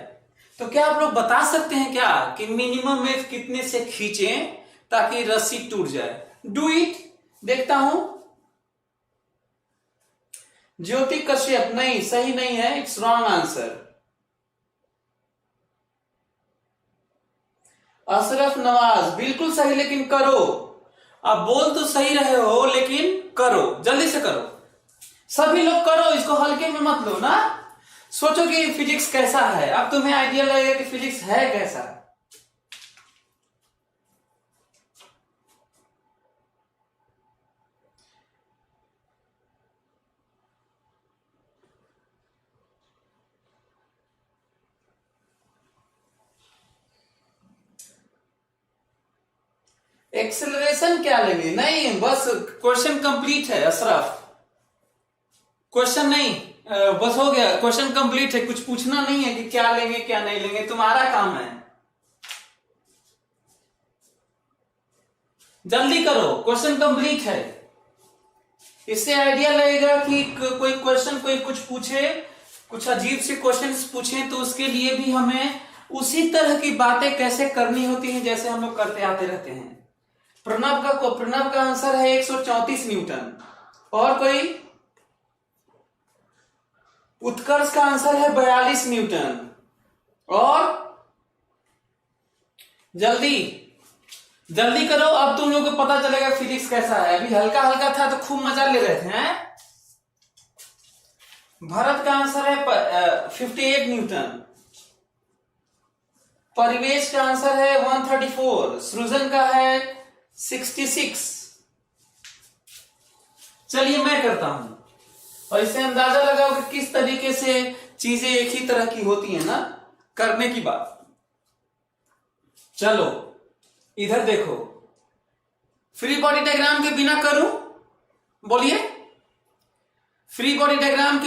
तो क्या आप लोग बता सकते हैं क्या कि मिनिमम एफ कितने से खींचें ताकि रस्सी टूट जाए? डू इट, देखता हूं। ज्योति कश्यप, नहीं सही नहीं है, it's wrong answer. Ashraf Nawaz, बिल्कुल सही, लेकिन करो। आप बोल तो सही रहे हो लेकिन करो, जल्दी से करो, सभी लोग करो, इसको हल्के में मत लो ना। सोचो कि फिजिक्स कैसा है, अब तुम्हें आइडिया लगेगा कि फिजिक्स है कैसा। एक्सेलरेशन क्या लेंगे? नहीं, बस क्वेश्चन कंप्लीट है अशरफ, क्वेश्चन नहीं, बस हो गया, क्वेश्चन कंप्लीट है। कुछ पूछना नहीं है कि क्या लेंगे क्या नहीं लेंगे, तुम्हारा काम है, जल्दी करो, क्वेश्चन कंप्लीट है। इससे आइडिया लगेगा कि कोई क्वेश्चन कोई कुछ पूछे, कुछ अजीब से क्वेश्चंस पूछे, तो उसके लिए भी हमें उसी तरह की बातें कैसे करनी होती हैं जैसे हम लोग करते आते रहते हैं। प्रणव का आंसर है 134 न्यूटन, और कोई? उत्कर्ष का आंसर है 42 न्यूटन, और जल्दी जल्दी करो, अब तुम लोगों को पता चलेगा फिजिक्स कैसा है। अभी हल्का हल्का था तो खूब मजा ले रहे थे, हैं? भरत का आंसर है 58 न्यूटन, परिवेश का आंसर है 134, सृजन का है 66। चलिए मैं करता हूं और इससे अंदाजा लगाओ कि किस तरीके से चीजें एक ही तरह की होती है ना करने की बात। चलो इधर देखो, फ्री बॉडी डायग्राम के बिना करूं? बोलिए। फ्री बॉडी डायग्राम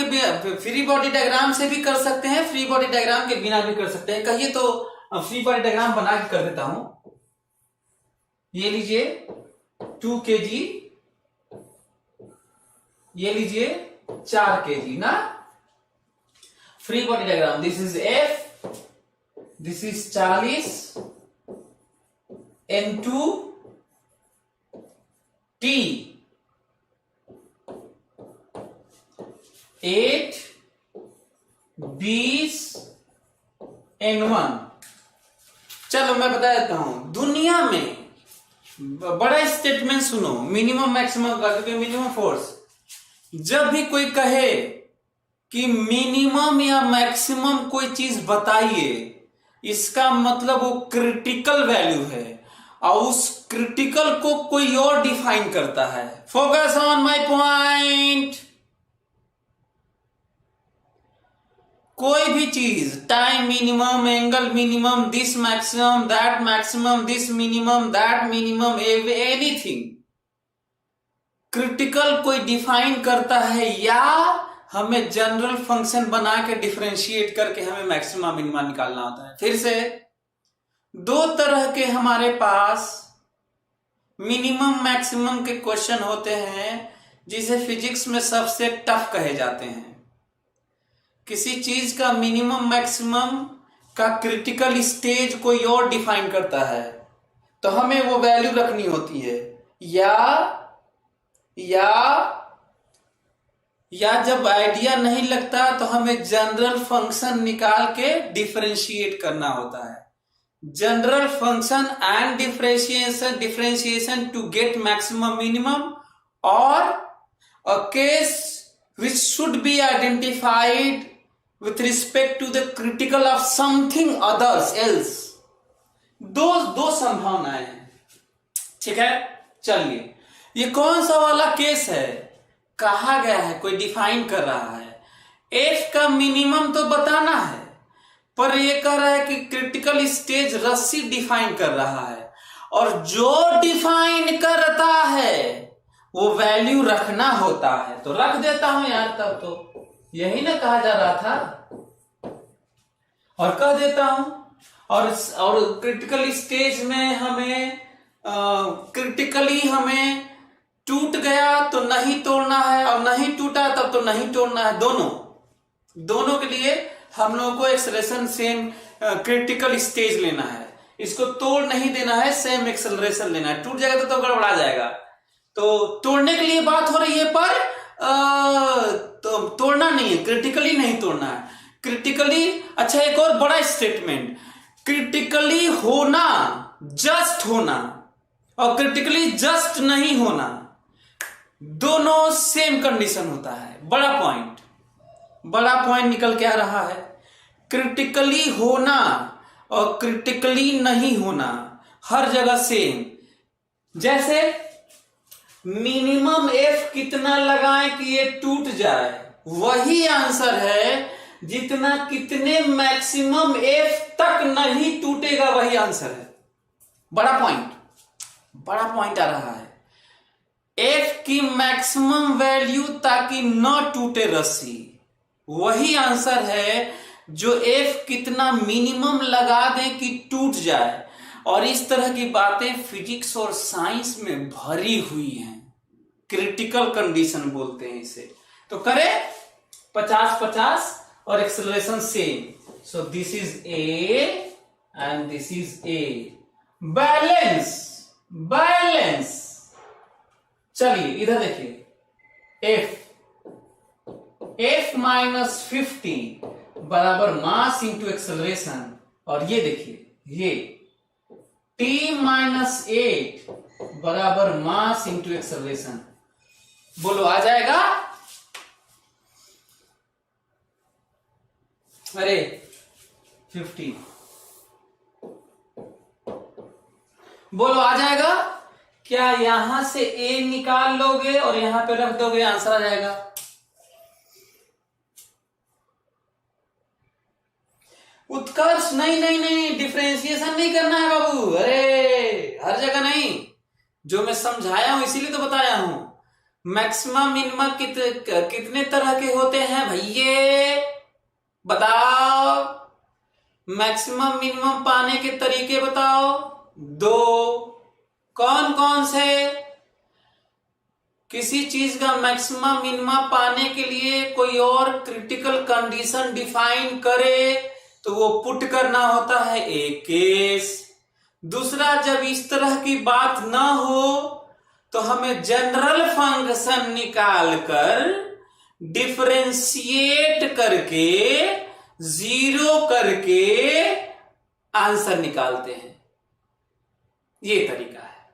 से भी कर सकते हैं, फ्री बॉडी डायग्राम के बिना भी कर सकते हैं। कहिए तो फ्री बॉडी डायग्राम बना के कर देता हूं। ये लीजिए 2 kg, ये लीजिए 4 kg ना। Free body diagram, this is F, this is 40, N2 T 8 20 N1। चलो मैं बता देता हूं, दुनिया में बड़ा स्टेटमेंट सुनो, मिनिमम मैक्सिमम का, क्योंकि मिनिमम फोर्स जब भी कोई कहे कि मिनिमम या मैक्सिमम कोई चीज बताइए, इसका मतलब वो क्रिटिकल वैल्यू है और उस क्रिटिकल को कोई और डिफाइन करता है। Focus on my point. कोई भी चीज, time minimum, angle minimum, this maximum, this minimum, that minimum, anything critical कोई डिफाइन करता है या हमें जनरल फंक्शन बना के डिफरेंशिएट करके हमें मैक्सिमा मिनिमा निकालना होता है। फिर से दो तरह के हमारे पास मिनिमम मैक्सिमम के क्वेश्चन होते हैं, जिसे फिजिक्स में सबसे टफ कहे जाते हैं। किसी चीज का मिनिमम मैक्सिमम का क्रिटिकल स्टेज कोई और डिफाइन करता है, तो हमें वो वैल्यू रखनी होती है, या जब आइडिया नहीं लगता तो हमें जनरल फंक्शन निकाल के डिफरेंशिएट करना होता है। General function and differentiation to get maximum minimum, और a case which should be identified with respect to the critical of something others else। दो संभावनाएं हैं, ठीक है। चलिए ये कौन सा वाला केस है, कहा गया है, कोई डिफाइन कर रहा है, एफ का मिनिमम तो बताना है, पर ये कह रहा है कि क्रिटिकल स्टेज रस्सी डिफाइन कर रहा है, और जो डिफाइन करता है वो वैल्यू रखना होता है। तो रख देता हूं यार, तब तो यही ना कहा जा रहा था, और कह देता हूं। और क्रिटिकल स्टेज में हमें क्रिटिकली हमें टूट गया तो नहीं तोड़ना है, और नहीं टूटा तब तो नहीं तोड़ना है। दोनों के लिए हम लोगों को एक्सेलरेशन सेम क्रिटिकल स्टेज लेना है, इसको तोड़ नहीं देना है, सेम एक्सेलरेशन लेना है। टूट जाएगा तो गड़बड़ा जाएगा। तो तोड़ने के लिए बात हो रही है, पर तो तोड़ना नहीं है, क्रिटिकली नहीं तोड़ना है। क्रिटिकली, अच्छा एक और बड़ा स्टेटमेंट, क्रिटिकली होना, जस्ट होना और क्रिटिकली जस्ट नहीं होना, दोनों सेम कंडीशन होता है। बड़ा पॉइंट निकल के आ रहा है। क्रिटिकली होना और क्रिटिकली नहीं होना हर जगह सेम। जैसे मिनिमम एफ कितना लगाएं कि ये टूट जाए, वही आंसर है जितना कितने मैक्सिमम एफ तक नहीं टूटेगा, वही आंसर है। बड़ा पॉइंट आ रहा है। एफ की मैक्सिमम वैल्यू ताकि न टूटे रस्सी, वही आंसर है जो एफ कितना मिनिमम लगा दें कि टूट जाए। और इस तरह की बातें फिजिक्स और साइंस में भरी हुई हैं। क्रिटिकल कंडीशन बोलते हैं इसे। तो करें 50-50 और acceleration same. So this is A and this is a. Balance. चलिए इधर देखिए, F माइनस 50 बराबर मास इंटू एक्सेलरेशन, और ये देखिए ये T माइनस 8 बराबर मास इंटू एक्सेलरेशन। बोलो आ जाएगा? अरे 50 बोलो आ जाएगा क्या? यहां से ए निकाल लोगे और यहां पे रख दोगे, आंसर आ जाएगा। उत्कर्ष नहीं नहीं नहीं, डिफरेंशिएशन नहीं करना है बाबू, अरे हर जगह नहीं, जो मैं समझाया हूं इसीलिए तो बताया हूं। मैक्सिमम मिनिमम कितने तरह के होते हैं भैये बताओ? मैक्सिमम मिनिमम पाने के तरीके बताओ। दो। कौन कौन से? किसी चीज का मैक्सिमम मिनिमम पाने के लिए कोई और क्रिटिकल कंडीशन डिफाइन करे तो वो पुट करना होता है एक केस। दूसरा, जब इस तरह की बात ना हो तो हमें जनरल फंक्शन निकाल कर डिफरेंशिएट करके जीरो करके आंसर निकालते हैं। ये तरीका है।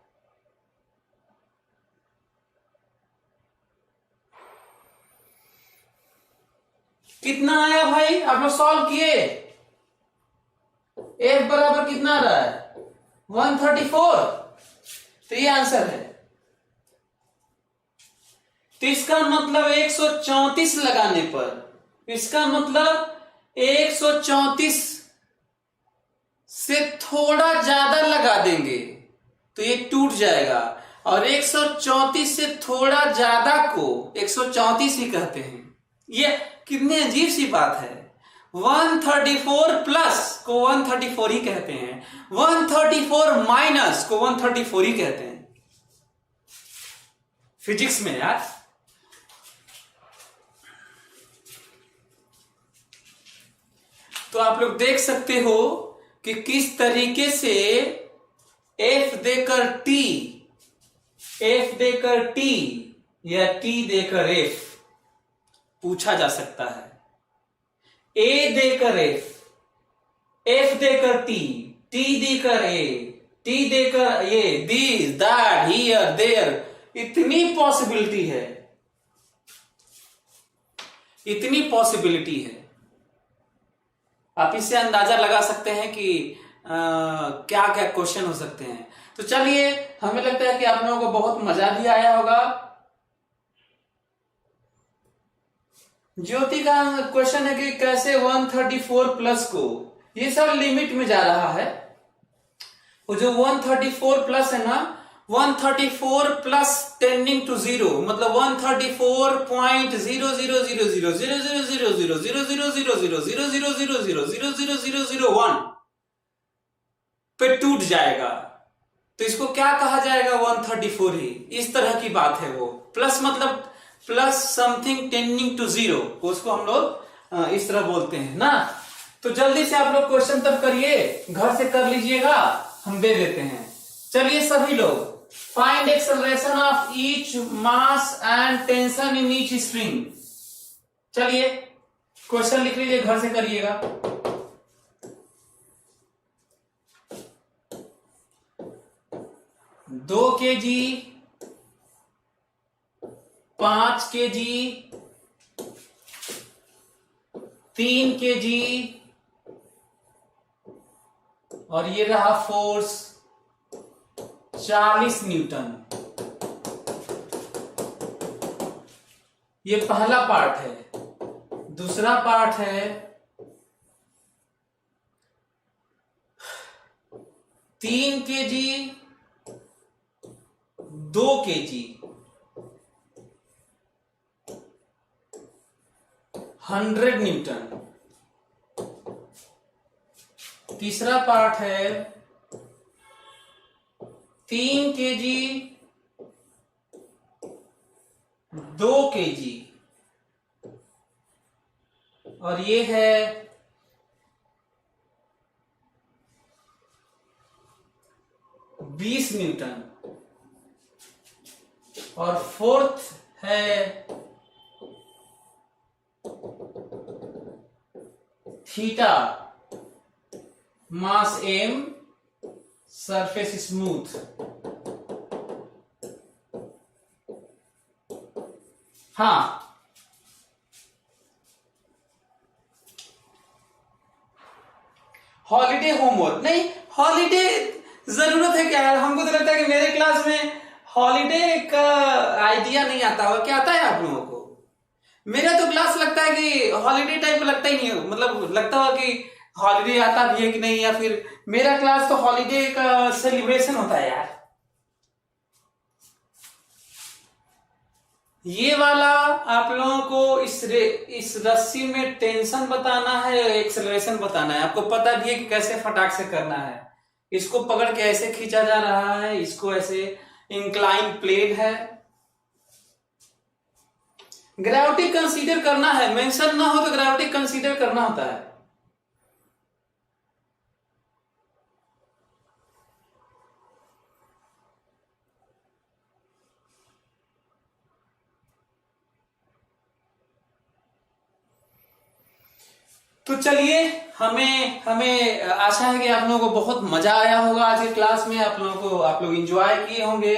कितना आया भाई? आप लोग सॉल्व किए? एफ बराबर कितना आ रहा है? 134। तो ये आंसर है। तो इसका मतलब 134 लगाने पर, इसका मतलब 134 से थोड़ा ज्यादा लगा देंगे तो ये टूट जाएगा, और 134 से थोड़ा ज्यादा को 134 ही कहते हैं। ये कितनी अजीब सी बात है। 134 प्लस को 134 ही कहते हैं, 134 माइनस को 134 ही कहते हैं फिजिक्स में यार। तो आप लोग देख सकते हो कि किस तरीके से एफ देकर टी, एफ देकर टी या टी देकर एफ पूछा जा सकता है। ए देकर एफ, एफ देकर टी, टी देकर ए, टी देकर ये, दिस दैट हियर देयर, इतनी पॉसिबिलिटी है, इतनी पॉसिबिलिटी है। आप इससे अंदाजा लगा सकते हैं कि क्या क्या क्वेश्चन हो सकते हैं। तो चलिए, हमें लगता है कि आप लोगों को बहुत मजा भी आया होगा। ज्योति का क्वेश्चन है कि कैसे 134 प्लस को, ये सब लिमिट में जा रहा है। वो जो 134 प्लस है ना, 134 प्लस टेंडिंग टू जीरो, मतलब 134.00000000000000000000001 पे टूट जाएगा। तो इसको क्या कहा जाएगा? 134 ही, इस तरह की बात है वो। प्लस मतलब plus something tending to zero, उसको हम लोग इस तरह बोलते हैं ना। तो जल्दी से आप लोग क्वेश्चन तब करिए, घर से कर लीजिएगा, हम दे देते हैं। चलिए सभी लोग, find acceleration of each mass and tension in each spring. चलिए क्वेश्चन लिख लीजिए, घर से करिएगा। 2 kg, 5 kg, 3 kg, और ये रहा फोर्स 40 न्यूटन। ये पहला पार्ट है। दूसरा पार्ट है 3 kg, 2 kg, 100 न्यूटन। तीसरा पार्ट है 3 kg, 2 kg, और ये है 20 न्यूटन। और फोर्थ है थीटा, मास एम, सरफेस स्मूथ। हाँ, हॉलीडे होमवर्क नहीं, हॉलीडे जरूरत है क्या यार? हमको तो लगता है कि मेरे क्लास में हॉलीडे का आइडिया नहीं आता होगा। क्या आता है आप लोगों को? मेरा तो क्लास लगता है कि हॉलीडे टाइप लगता ही नहीं हो, मतलब लगता होगा कि हॉलीडे आता भी है कि नहीं, या फिर मेरा क्लास तो हॉलीडे का सेलिब्रेशन होता है यार। ये वाला आप लोगों को इस रस्सी में टेंशन बताना है, एक्सेलरेशन बताना है। आपको पता भी है कि कैसे फटाक से करना है। इसको पकड़ के ऐसे खींचा जा रहा है, इसको ऐसे इंक्लाइन प्लेन है। ग्रेविटी कंसीडर करना है, मेंशन ना हो तो ग्रेविटी कंसीडर करना होता है। तो चलिए, हमें हमें आशा है कि आप लोगों को बहुत मजा आया होगा आज के क्लास में। आप लोग एंजॉय किए होंगे।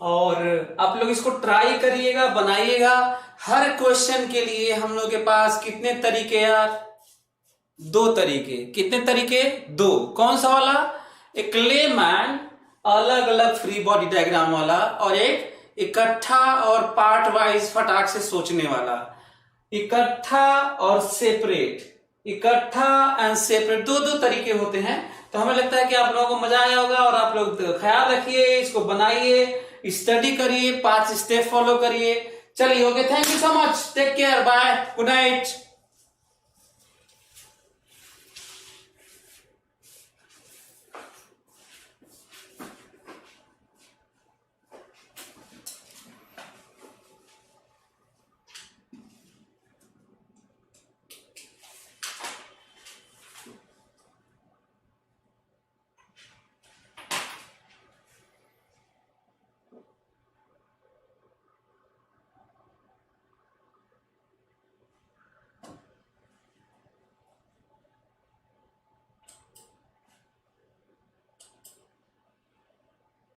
और आप लोग इसको ट्राई करिएगा, बनाइएगा। हर क्वेश्चन के लिए हम लोग के पास कितने तरीके यार? 2 तरीके। कितने तरीके? 2। कौन सा वाला? एक लेमैन अलग अलग फ्री बॉडी डायग्राम वाला, और एक इकट्ठा और पार्ट वाइज फटाक से सोचने वाला। इकट्ठा और सेपरेट, इकट्ठा एंड सेपरेट, 2 तरीके होते हैं। तो हमें लगता है कि आप लोगों को मजा आया होगा, और आप लोग ख्याल रखिए, इसको बनाइए, स्टडी करिए, 5 स्टेप फॉलो करिए। चलिए, okay, thank you so much, take care, bye, good night.